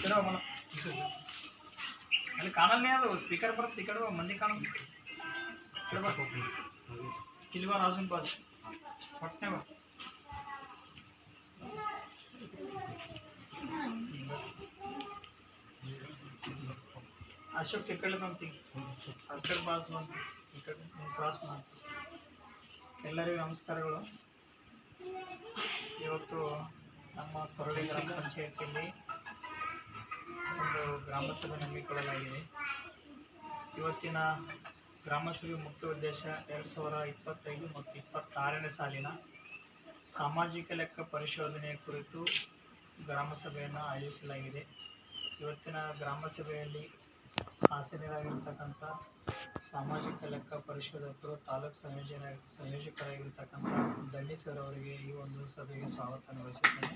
ಕಡೆ ಹೋಗೋಣ ಅಲ್ಲಿ ಕಾಣಲ್ಲೇ ಅದು ಸ್ಪೀಕರ್ ಬರುತ್ತೆ ಈ ಕಡೆ ಮಂದಿ ಕಾಣ ಕಿಲ್ವಾ ರಾಜನ್ ಬಾಜ್ ಪಟ್ನೆ ಬಾ ಅಶೋಕ್ ಈ ಕಡೆ ಬಂತೀವಿ ಆ ಕಡೆ ಬಾಸ್ ಬಂತು ಈ ಕಡೆ ಕ್ರಾಸ್ ಮಾಡ್ತೀವಿ. ಎಲ್ಲರಿಗೂ ನಮಸ್ಕಾರಗಳು. ಇವತ್ತು ನಮ್ಮ ಕೊರಳಿ ಗ್ರಾಮ ಪಂಚಾಯತಿಯಲ್ಲಿ ಒಂದು ಗ್ರಾಮಸಭೆ ಹಮ್ಮಿಕೊಳ್ಳಲಾಗಿದೆ. ಇವತ್ತಿನ ಗ್ರಾಮಸಭೆ ಮುಖ್ಯ ಉದ್ದೇಶ 2025 ಮತ್ತು 26ನೇ ಸಾಲಿನ ಸಾಮಾಜಿಕ ಲೆಕ್ಕ ಪರಿಶೋಧನೆಯ ಕುರಿತು ಗ್ರಾಮಸಭೆಯನ್ನು ಆಯೋಜಿಸಲಾಗಿದೆ. ಇವತ್ತಿನ ಗ್ರಾಮಸಭೆಯಲ್ಲಿ ಹಾಸನರಾಗಿರ್ತಕ್ಕಂಥ ಸಾಮಾಜಿಕ ಲೆಕ್ಕ ಪರಿಶೋಧಕರು ತಾಲೂಕು ಸಂಯೋಜಕರಾಗಿರ್ತಕ್ಕಂಥ ದಂಡಿಸರ್ ಅವರಿಗೆ ಈ ಒಂದು ಸಭೆಗೆ ಸ್ವಾಗತ ಬಯಸುತ್ತೇನೆ.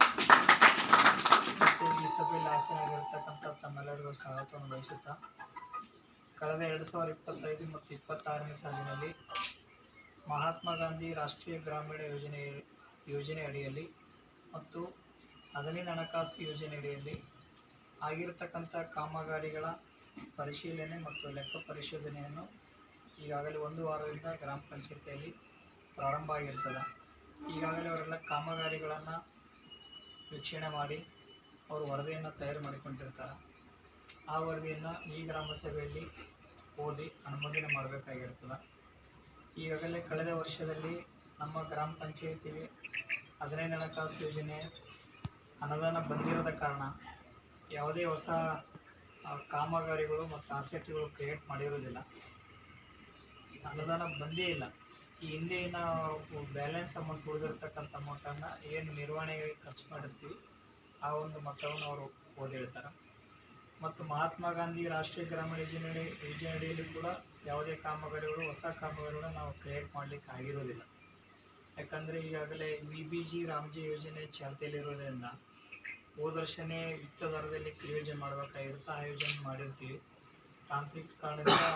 ಮತ್ತು ಈ ಸಭೆಯಲ್ಲಿ ಹಾಸನರಾಗಿರ್ತಕ್ಕಂಥ ತಮ್ಮೆಲ್ಲರಿಗೂ ಸ್ವಾಗತವನ್ನು ಬಯಸುತ್ತಾ, ಕಳೆದ 2025 ಮತ್ತು 26ನೇ ಸಾಲಿನಲ್ಲಿ ಮಹಾತ್ಮ ಗಾಂಧಿ ರಾಷ್ಟ್ರೀಯ ಗ್ರಾಮೀಣ ಯೋಜನೆ ಅಡಿಯಲ್ಲಿ ಮತ್ತು ಹಗಲಿನ ಹಣಕಾಸು ಯೋಜನೆ ಅಡಿಯಲ್ಲಿ ಆಗಿರತಕ್ಕಂಥ ಕಾಮಗಾರಿಗಳ ಪರಿಶೀಲನೆ ಮತ್ತು ಲೆಕ್ಕ ಪರಿಶೋಧನೆಯನ್ನು ಈಗಾಗಲೇ 1 ವಾರದಿಂದ ಗ್ರಾಮ ಪಂಚಾಯತಿಯಲ್ಲಿ ಪ್ರಾರಂಭ ಆಗಿರ್ತದೆ. ಈಗಾಗಲೇ ಅವರೆಲ್ಲ ಕಾಮಗಾರಿಗಳನ್ನು ವೀಕ್ಷಣೆ ಮಾಡಿ ಅವರು ವರದಿಯನ್ನು ತಯಾರು ಮಾಡಿಕೊಂಡಿರ್ತಾರೆ. ಆ ವರದಿಯನ್ನು ಈ ಗ್ರಾಮ ಸಭೆಯಲ್ಲಿ ಓದಿ ಅನುಮೋದನೆ ಮಾಡಬೇಕಾಗಿರ್ತದೆ. ಈಗಾಗಲೇ ಕಳೆದ ವರ್ಷದಲ್ಲಿ ನಮ್ಮ ಗ್ರಾಮ ಪಂಚಾಯತಿಗೆ 15 ಹಣಕಾಸು ಯೋಜನೆ ಅನುದಾನ ಬಂದಿರದ ಕಾರಣ ಯಾವುದೇ ಹೊಸ ಕಾಮಗಾರಿಗಳು ಮತ್ತು ಆಸೆಟ್ಗಳು ಕ್ರಿಯೇಟ್ ಮಾಡಿರೋದಿಲ್ಲ. ಅನುದಾನ ಬಂದೇ ಇಲ್ಲ. ಈ ಹಿಂದೆ ನಾವು ಬ್ಯಾಲೆನ್ಸ್ ಅಮೌಂಟ್ ಉಳಿದಿರ್ತಕ್ಕಂಥ ಅಮೌಂಟನ್ನು ಏನು ನಿರ್ವಹಣೆಗೆ ಖರ್ಚು ಮಾಡಿರ್ತೀವಿ ಆ ಒಂದು ಮೊತ್ತವನ್ನು ಅವರು ಓದಿರ್ತಾರೆ. ಮತ್ತು ಮಹಾತ್ಮ ಗಾಂಧಿ ರಾಷ್ಟ್ರೀಯ ಗ್ರಾಮೀಣ ಯೋಜನೆ ಅಡಿಯಲ್ಲಿ ಕೂಡ ಯಾವುದೇ ಕಾಮಗಾರಿಗಳು ಹೊಸ ಕಾಮಗಾರಿಗಳು ನಾವು ಕ್ರಿಯೇಟ್ ಮಾಡಲಿಕ್ಕೆ ಆಗಿರೋದಿಲ್ಲ. ಯಾಕಂದರೆ ಈಗಾಗಲೇ VBG ರಾಮ್ಜಿ ಯೋಜನೆ ಚಾಲ್ತಿಯಲ್ಲಿರೋದ್ರಿಂದ ಹೋದ ವರ್ಷನೇ ಯುಕ್ತ ದರದಲ್ಲಿ ಯೋಜನೆ ಮಾಡಬೇಕಾಗಿರುತ್ತೆ. ಆ ಯೋಜನೆ ಮಾಡಿರ್ತೀವಿ. ತಾಂತ್ರಿಕ ಕಾರಣದಿಂದ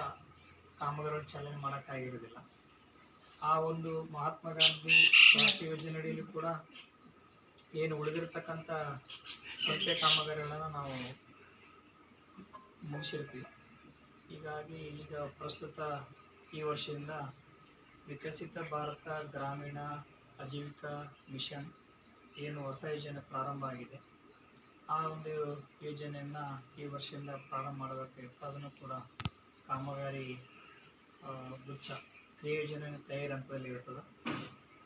ಕಾಮಗಾರಿಗಳು ಚಾಲನೆ ಮಾಡೋಕ್ಕಾಗಿರೋದಿಲ್ಲ. ಆ ಒಂದು ಮಹಾತ್ಮ ಗಾಂಧಿ ರಾಷ್ಟ್ರೀಯ ಯೋಜನೆ ಅಡಿಯಲ್ಲಿ ಕೂಡ ಏನು ಉಳಿದಿರ್ತಕ್ಕಂಥ ಸ್ವಲ್ಪ ಕಾಮಗಾರಿಗಳನ್ನು ನಾವು ಮುಗಿಸಿರ್ತೀವಿ. ಹೀಗಾಗಿ ಈಗ ಪ್ರಸ್ತುತ ಈ ವರ್ಷದಿಂದ ವಿಕಸಿತ ಭಾರತ ಗ್ರಾಮೀಣ ಆಜೀವಿಕಾ ಮಿಷನ್ ಏನು ಹೊಸ ಯೋಜನೆ ಪ್ರಾರಂಭ ಆಗಿದೆ, ಆ ಒಂದು ಯೋಜನೆಯನ್ನು ಈ ವರ್ಷದಿಂದ ಪ್ರಾರಂಭ ಮಾಡಬೇಕಾಗಿತ್ತು. ಅದನ್ನು ಕೂಡ ಕಾಮಗಾರಿ ಗುಚ್ಛ ಯೋಜನೆ ತಯಾರಿ ಹಂತದಲ್ಲಿ ಇರ್ತದೆ.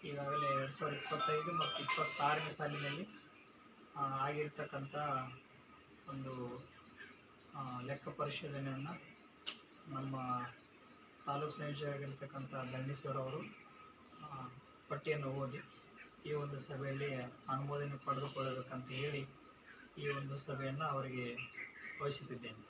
ಈಗಾಗಲೇ 2025 ಮತ್ತು 26ನೇ ಸಾಲಿನಲ್ಲಿ ಆಗಿರ್ತಕ್ಕಂಥ ಒಂದು ಲೆಕ್ಕ ಪರಿಶೋಧನೆಯನ್ನು ನಮ್ಮ ತಾಲೂಕು ಸಂಯೋಜಕರಾಗಿರ್ತಕ್ಕಂಥ ದಂಡಿಸರ್ ಅವರು ಪಟ್ಟಿಯನ್ನು ಓದಿ ಈ ಒಂದು ಸಭೆಯಲ್ಲಿ ಅನುಮೋದನೆ ಪಡೆದುಕೊಳ್ಳಬೇಕಂತ ಹೇಳಿ ಈ ಒಂದು ಸಭೆಯನ್ನು ಅವರಿಗೆ ವಹಿಸುತ್ತಿದ್ದೇನೆ.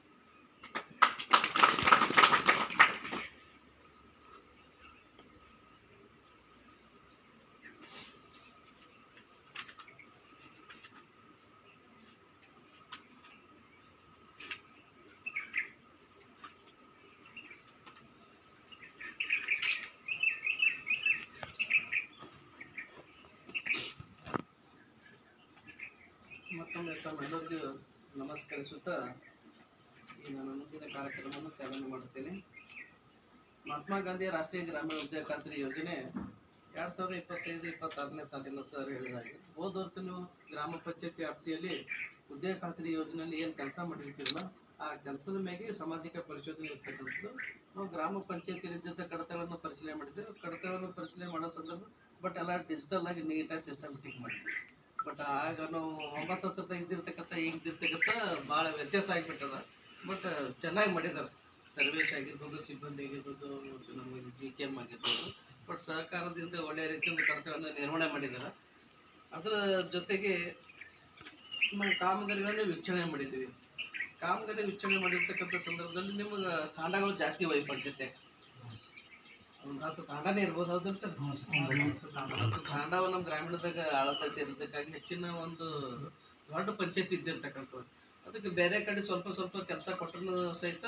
ಮತ್ತೊಮ್ಮೆ ತಮ್ಮೆಲ್ಲರಿಗೂ ನಮಸ್ಕರಿಸುತ್ತಾ ಈ ನಾನು ಮುಂದಿನ ಕಾರ್ಯಕ್ರಮವನ್ನು ಚಾಲನೆ ಮಾಡುತ್ತೇನೆ. ಮಹಾತ್ಮ ಗಾಂಧಿ ರಾಷ್ಟ್ರೀಯ ಗ್ರಾಮೀಣ ಉದ್ಯೋಗ ಖಾತ್ರಿ ಯೋಜನೆ 2025-26ನೇ ಸಾಲಿನ ಸರ್ ಹೇಳಿದಾಗೆ ಹೋದ ವರ್ಷ ನೀವು ಗ್ರಾಮ ಪಂಚಾಯತಿ ವ್ಯಾಪ್ತಿಯಲ್ಲಿ ಉದ್ಯೋಗ ಖಾತ್ರಿ ಯೋಜನೆಯಲ್ಲಿ ಏನು ಕೆಲಸ ಮಾಡಿರ್ತೀರಲ್ಲ ಆ ಕೆಲಸದ ಮೇಲೆ ಸಾಮಾಜಿಕ ಪರಿಶೋಧನೆ ಇರ್ತಕ್ಕಂಥದ್ದು. ನಾವು ಗ್ರಾಮ ಪಂಚಾಯತಿಯಲ್ಲಿದ್ದಂಥ ಕಡತಗಳನ್ನು ಪರಿಶೀಲನೆ ಮಾಡಿದ್ದೇವೆ. ಕಡತಗಳನ್ನು ಪರಿಶೀಲನೆ ಮಾಡೋ ಸಂದರ್ಭ ಬಟ್ ಎಲ್ಲ ಡಿಜಿಟಲ್ ಆಗಿ ನೀಟಾಗಿ ಸಿಸ್ಟಮೆಟಿಕ್ ಮಾಡಿದ್ವಿ. ಬಟ್ ಆಗ ನಾವು 9 ಇದ್ದಿರ್ತಕ್ಕಂಥ ಈಗಿರ್ತಕ್ಕಂಥ ಭಾಳ ವ್ಯತ್ಯಾಸ ಆಗಿಬಿಟ್ಟದ. ಬಟ್ ಚೆನ್ನಾಗಿ ಮಾಡಿದ್ದಾರೆ. ಸರ್ವೇಶ್ ಆಗಿರ್ಬೋದು, ಸಿಬ್ಬಂದಿ ಆಗಿರ್ಬೋದು, ನಮಗೆ GKM ಆಗಿರ್ಬೋದು. ಬಟ್ ಸಹಕಾರದಿಂದ ಒಳ್ಳೆಯ ರೀತಿಯಿಂದ ಕಡತಗಳನ್ನು ನಿರ್ವಹಣೆ ಮಾಡಿದ್ದಾರೆ. ಅದರ ಜೊತೆಗೆ ನಾವು ಕಾಮಗಾರಿಗಳನ್ನು ವೀಕ್ಷಣೆ ಮಾಡಿದ್ದೀವಿ. ಕಾಮಗಾರಿ ವೀಕ್ಷಣೆ ಮಾಡಿರ್ತಕ್ಕಂಥ ಸಂದರ್ಭದಲ್ಲಿ ನಿಮಗೆ ತಾಂಡಗಳು ಜಾಸ್ತಿ ಹೋಗಿ ಪಂಚಾಯತ್ಯಾಗ ಒಂದು 10 ತಾಂಡನೇ ಇರ್ಬೋದು. ಹೌದು ಸರ್, 10 ತಾಂಡವ ನಮ್ಮ ಗ್ರಾಮೀಣದಾಗ ಆಳತ ಸೇರಿದ್ದಕ್ಕಾಗಿ ಹೆಚ್ಚಿನ ಒಂದು ದೊಡ್ಡ ಪಂಚಾಯತ್ ಇದ್ದಿರ್ತಕ್ಕಂಥದ್ದು. ಅದಕ್ಕೆ ಬೇರೆ ಕಡೆ ಸ್ವಲ್ಪ ಸ್ವಲ್ಪ ಕೆಲಸ ಕೊಟ್ಟರು ಸಹಿತ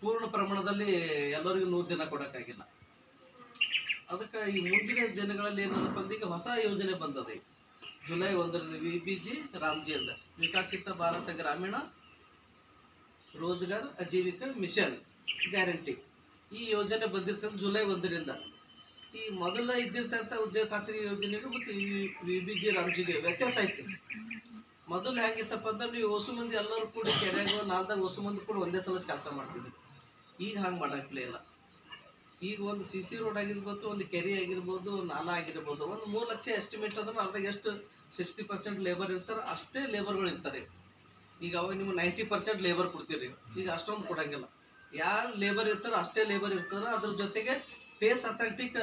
ಪೂರ್ಣ ಪ್ರಮಾಣದಲ್ಲಿ ಎಲ್ಲರಿಗೂ 100 ದಿನ ಕೊಡೋಕ್ಕಾಗಿಲ್ಲ. ಅದಕ್ಕೆ ಈ ಮುಂದಿನ ದಿನಗಳಲ್ಲಿ ಏನಪ್ಪ ಅಂದ್ರೆ ಈಗ ಹೊಸ ಯೋಜನೆ ಬಂದದೆ. ಜುಲೈ 1ರಂದು VBG ರಾಮ್ಜಿ ಅಂತ ವಿಕಸಿತ ಭಾರತ ಗ್ರಾಮೀಣ ರೋಜ್ಗಾರ್ ಆಜೀವಿಕಾ ಮಿಷನ್ ಗ್ಯಾರಂಟಿ. ಈ ಯೋಜನೆ ಬಂದಿರ್ತದೆ ಜುಲೈ 1ರಿಂದ. ಈ ಮೊದಲ ಇದ್ದಿರ್ತಂಥ ಉದ್ಯೋಗ ಖಾತ್ರಿ ಯೋಜನೆಗೂ ಮತ್ತು ಈ VBG ರಾಮ್ಜಿಗೆ ವ್ಯತ್ಯಾಸ ಐತಿ. ಮೊದಲು ಹೆಂಗಿತ್ತಪ್ಪ ಅಂದ್ರೆ ನೀವು ಹೊಸ ಮಂದಿ ಎಲ್ಲರೂ ಕೂಡ ಕೆರೆಯಾಗ ನಾಲ್ದಾಗ ಹೊಸ ಮಂದಿ ಕೂಡ ಒಂದೇ ಸಲ ಕೆಲಸ ಮಾಡ್ತಿದ್ವಿ. ಈಗ ಹಂಗೆ ಮಾಡಕ್ಲೇ ಇಲ್ಲ. ಈಗ ಒಂದು CC ರೋಡ್ ಆಗಿರ್ಬೋದು, ಒಂದು ಕೆರೆ ಆಗಿರ್ಬೋದು, ನಾಲ ಆಗಿರ್ಬೋದು, ಒಂದು 3 ಲಕ್ಷ ಎಸ್ಟಿಮೇಟ್ ಅಂದ್ರೆ ಅದ್ರಾಗ ಎಷ್ಟು 60% ಲೇಬರ್ ಇರ್ತಾರೆ, ಅಷ್ಟೇ ಲೇಬರ್ಗಳು ಇರ್ತಾರೆ. ಈಗ ಅವಾಗ ನೀವು 90% ಲೇಬರ್ ಕೊಡ್ತೀರಿ, ಈಗ ಅಷ್ಟೊಂದು ಕೊಡಂಗಿಲ್ಲ. ಯಾರು ಲೇಬರ್ ಇರ್ತಾರೋ ಅಷ್ಟೇ ಲೇಬರ್ ಇರ್ತಾರೋ. ಅದ್ರ ಜೊತೆಗೆ ಫೇಸ್ ಅಥೆಂಟಿಕ್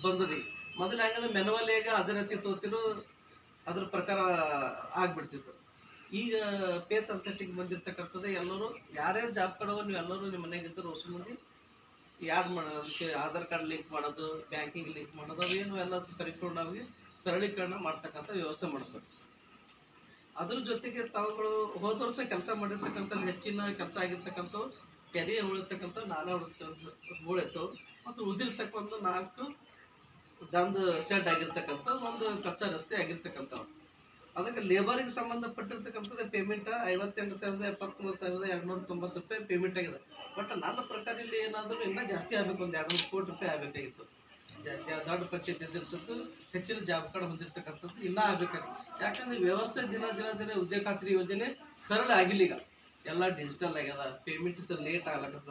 ಬಂದದಿ. ಮೊದಲು ಹೆಂಗಂದ್ರೆ ಮೆನುವಲಿಯಾಗ ಹಾಜರಾತಿ ತೋತಿರೋ ಅದ್ರ ಪ್ರಕಾರ ಆಗ್ಬಿಡ್ತಿತ್ತು. ಈಗ ಫೇಸ್ ಅಥೆಂಟಿಕ್ ಬಂದಿರ್ತಕ್ಕಂಥದ್ದು. ಎಲ್ಲರೂ ಯಾರ್ಯಾರು ಜಾಬ್ ಕೊಡೋದು ನೀವು ಎಲ್ಲರೂ ನಿಮ್ಮ ಮನೆಗೆ ಇದ್ದರು ಹೊಸ ಮಂದಿ ಯಾರು ಮಾಡೋದು, ಅದಕ್ಕೆ ಆಧಾರ್ ಕಾರ್ಡ್ ಲಿಂಕ್ ಮಾಡೋದು, ಬ್ಯಾಂಕಿಂಗ್ ಲಿಂಕ್ ಮಾಡೋದು, ಅವೇನು ಎಲ್ಲ ಪರಿಪೂರ್ಣವಾಗಿ ಸರಳೀಕರಣ ಮಾಡ್ತಕ್ಕಂಥ ವ್ಯವಸ್ಥೆ ಮಾಡ್ತಾರೆ. ಅದ್ರ ಜೊತೆಗೆ ತಾವುಗಳು ಹೋದ ವರ್ಷ ಕೆಲಸ ಮಾಡಿರ್ತಕ್ಕಂಥ ಹೆಚ್ಚಿನ ಕೆಲಸ ಆಗಿರ್ತಕ್ಕಂಥ ಕೆರೆ ಉಳಿರ್ತಕ್ಕಂಥ ನಾಲೆ ಉಳಿತು ಮತ್ತು ಉಳಿದಿರ್ತಕ್ಕ ಒಂದು 4 ದಂದ ಶೆಡ್ ಆಗಿರ್ತಕ್ಕಂಥ ಒಂದು ಕಚ್ಚಾ ರಸ್ತೆ ಆಗಿರ್ತಕ್ಕಂಥವು. ಅದಕ್ಕೆ ಲೇಬರ್ಗೆ ಸಂಬಂಧಪಟ್ಟಿರ್ತಕ್ಕಂಥದ್ದು ಪೇಮೆಂಟ್ 58,073,290 ರೂಪಾಯಿ ಪೇಮೆಂಟ್ ಆಗಿದೆ. ಬಟ್ ನನ್ನ ಪ್ರಕಾರ ಇಲ್ಲಿ ಏನಾದರೂ ಇನ್ನೂ ಜಾಸ್ತಿ ಆಗಬೇಕು, ಒಂದು 200 ಕೋಟಿ ರೂಪಾಯಿ ಆಗಬೇಕಾಗಿತ್ತು. ಜಾಸ್ತಿ ದೊಡ್ಡ ಪಂಚಾಯತ್ ಇದ್ದಿರ್ತದ್ದು, ಹೆಚ್ಚಿನ ಜಾಬ್ ಕಾರ್ಡ್ ಹೊಂದಿರ್ತಕ್ಕಂಥದ್ದು ಇನ್ನೂ ಆಗಬೇಕಾಗಿತ್ತು. ಯಾಕಂದ್ರೆ ವ್ಯವಸ್ಥೆ ದಿನ ಉದ್ಯೋಗ ಖಾತ್ರಿ ಯೋಜನೆ ಸರಳ ಆಗಿಲ್ಲ. ಈಗ ಎಲ್ಲ ಡಿಜಿಟಲ್ ಆಗ್ಯದ, ಪೇಮೆಂಟ್ ಲೇಟ್ ಆಗ್ಲಕ್ಕದ.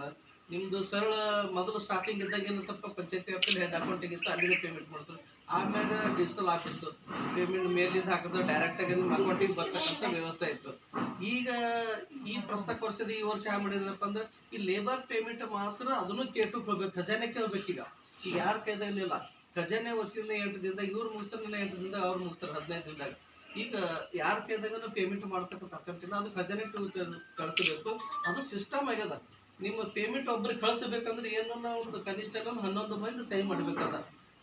ನಿಮ್ಮದು ಸರಳ ಮೊದಲು ಸ್ಟಾರ್ಟಿಂಗ್ ಇದ್ದಾಗ ಏನಂತಪ್ಪ, ಪಂಚಾಯತಿ ವ್ಯಾಪ್ತಿಯಲ್ಲಿ ಹೆಡ್ ಅಕೌಂಟಿಗೆ ಇತ್ತು, ಅಲ್ಲಿಗೆ ಪೇಮೆಂಟ್ ಮಾಡ್ತಾರೆ. ಆಮೇಲೆ ಡಿಜಿಟಲ್ ಆಗ್ತಿತ್ತು, ಪೇಮೆಂಟ್ ಮೇಲಿಂದ ಹಾಕಿದ್ರೆ ಡೈರೆಕ್ಟಾಗಿ ನಿಮ್ಮ ಅಕೌಂಟಿಗೆ ಬರ್ತಕ್ಕಂಥ ವ್ಯವಸ್ಥೆ ಇತ್ತು. ಈಗ ಈ ಪ್ರಸಕ್ತ ವರ್ಷದ ಈ ವರ್ಷ ಯಾವ ಮಾಡಿದ್ರಪ್ಪ ಅಂದ್ರೆ ಈ ಲೇಬರ್ ಪೇಮೆಂಟ್ ಮಾತ್ರ ಅದನ್ನು ಕೇಟಕ್ಕೆ ಹೋಗ್ಬೇಕು, ಖಜಾನೆಗೆ ಹೋಗ್ಬೇಕು. ಈಗ ಯಾರ ಕೈದಾಗಲಿಲ್ಲ, ಖಜಾನೆ ವತಿಯಿಂದ 8 ದಿನದಾಗ ಇವ್ರು ಮುಗಿಸ್ತಾರೆ, 8 ದಿನದಾಗ ಅವ್ರು ಮುಗಿಸ್ತಾರೆ 15 ದಿನದಾಗ. ಈಗ ಯಾರ ಕೈದಾಗ ಪೇಮೆಂಟ್ ಮಾಡ್ತಕ್ಕಂಥ ಅರ್ಥಕ್ಕಿಲ್ಲ, ಅದು ಖಜಾನೆ ಕಳಿಸಬೇಕು. ಅದು ಸಿಸ್ಟಮ್ ಆಗ್ಯದ. ನಿಮ್ಮ ಪೇಮೆಂಟ್ ಒಬ್ರಿಗೆ ಕಳಿಸ್ಬೇಕಂದ್ರೆ ಏನೋ ಒಂದು ಕನಿಷ್ಠ 11 ಮಂದಿ ಸಹಿ ಮಾಡ್ಬೇಕದ.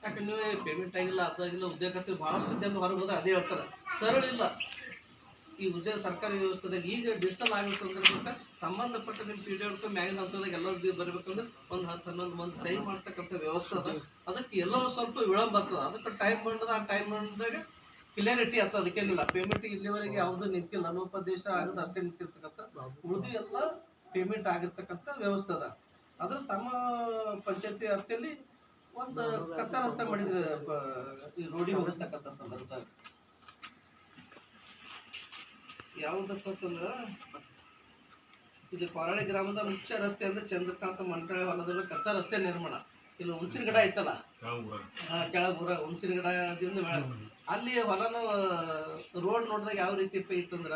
ಯಾಕಂದ್ರೆ ನೀವೇ ಪೇಮೆಂಟ್ ಆಗಿಲ್ಲ, ಅದಾಗಿಲ್ಲ, ಉದ್ಯೋಗ ಖಾತ್ರಿ ಭಾಳಷ್ಟು ಜನ ಹೊರಗೆ ಹೋದ ಅದೇ ಹೇಳ್ತಾರೆ, ಸರಳ ಇಲ್ಲ ಈ ಉದ್ಯೋಗ ಸರ್ಕಾರಿ ವ್ಯವಸ್ಥೆದಾಗ. ಈಗ ಡಿಜಿಟಲ್ ಆಗೋ ಸಂದರ್ಭಕ್ಕೆ ಸಂಬಂಧಪಟ್ಟ ನಿಮ್ಮ PDO ಮ್ಯಾಗಿನ ಹಂತದಾಗ ಎಲ್ಲರೂ ಬರಬೇಕಂದ್ರೆ ಒಂದು 10-11 ಮಂದಿ ಸಹಿ ಮಾಡ್ತಕ್ಕಂಥ ವ್ಯವಸ್ಥೆ ಅದ. ಅದಕ್ಕೆ ಎಲ್ಲೋ ಸ್ವಲ್ಪ ವಿಳಂಬ ಆಗ್ತದೆ. ಅದಕ್ಕೆ ಟೈಮ್ ಬಂದದ, ಆ ಟೈಮ್ ಬಂದಾಗ ಕ್ಲಿಯರಿಟಿ ಆಗ್ತದೆ. ಅದಕ್ಕೇನಿಲ್ಲ, ಪೇಮೆಂಟಿಗೆ ಇಲ್ಲಿವರೆಗೆ ಯಾವುದೂ ನಿಂತಿಲ್ಲ, ಲೋಪದೇಶ ಆಗೋದು ಅಷ್ಟೇ ನಿಂತಿರ್ತಕ್ಕಂಥ. ಉಳಿದು ಎಲ್ಲ ಪೇಮೆಂಟ್ ಆಗಿರ್ತಕ್ಕಂಥ ವ್ಯವಸ್ಥೆ ಅದ. ಅದ್ರ ತಮ್ಮ ಪಂಚಾಯತಿ ವ್ಯಾಪ್ತಿಯಲ್ಲಿ ಒಂದು ಕಚ್ಚಾ ರಸ್ತೆ ಮಾಡಿದ್ರೆ ಈ ರೋಡಿಗೆ ಹೋಗಿರ್ತಕ್ಕಂಥ ಸಂದರ್ಭದಾಗ ಯಾವುದಪ್ಪ ಅಂತಂದ್ರೆ ಇದು ಕೊರಳಿ ಗ್ರಾಮದ ಮುಖ್ಯ ರಸ್ತೆ ಅಂದ್ರೆ ಚಂದ್ರಕಾಂತ ಮಂಡಳಿ ಹೊಲದಲ್ಲಿ ಕಚ್ಚಾ ರಸ್ತೆ ನಿರ್ಮಾಣ. ಇಲ್ಲಿ ಹುಂಚಿನ ಗಿಡ ಐತಲ್ಲ, ಕೆಳಗೂರ ಹುಂಚಿನ ಗಿಡದಿಂದ ಅಲ್ಲಿ ಹೊಲನ ರೋಡ್ ನೋಡಿದಾಗ ಯಾವ ರೀತಿ ಇತ್ತಂದ್ರ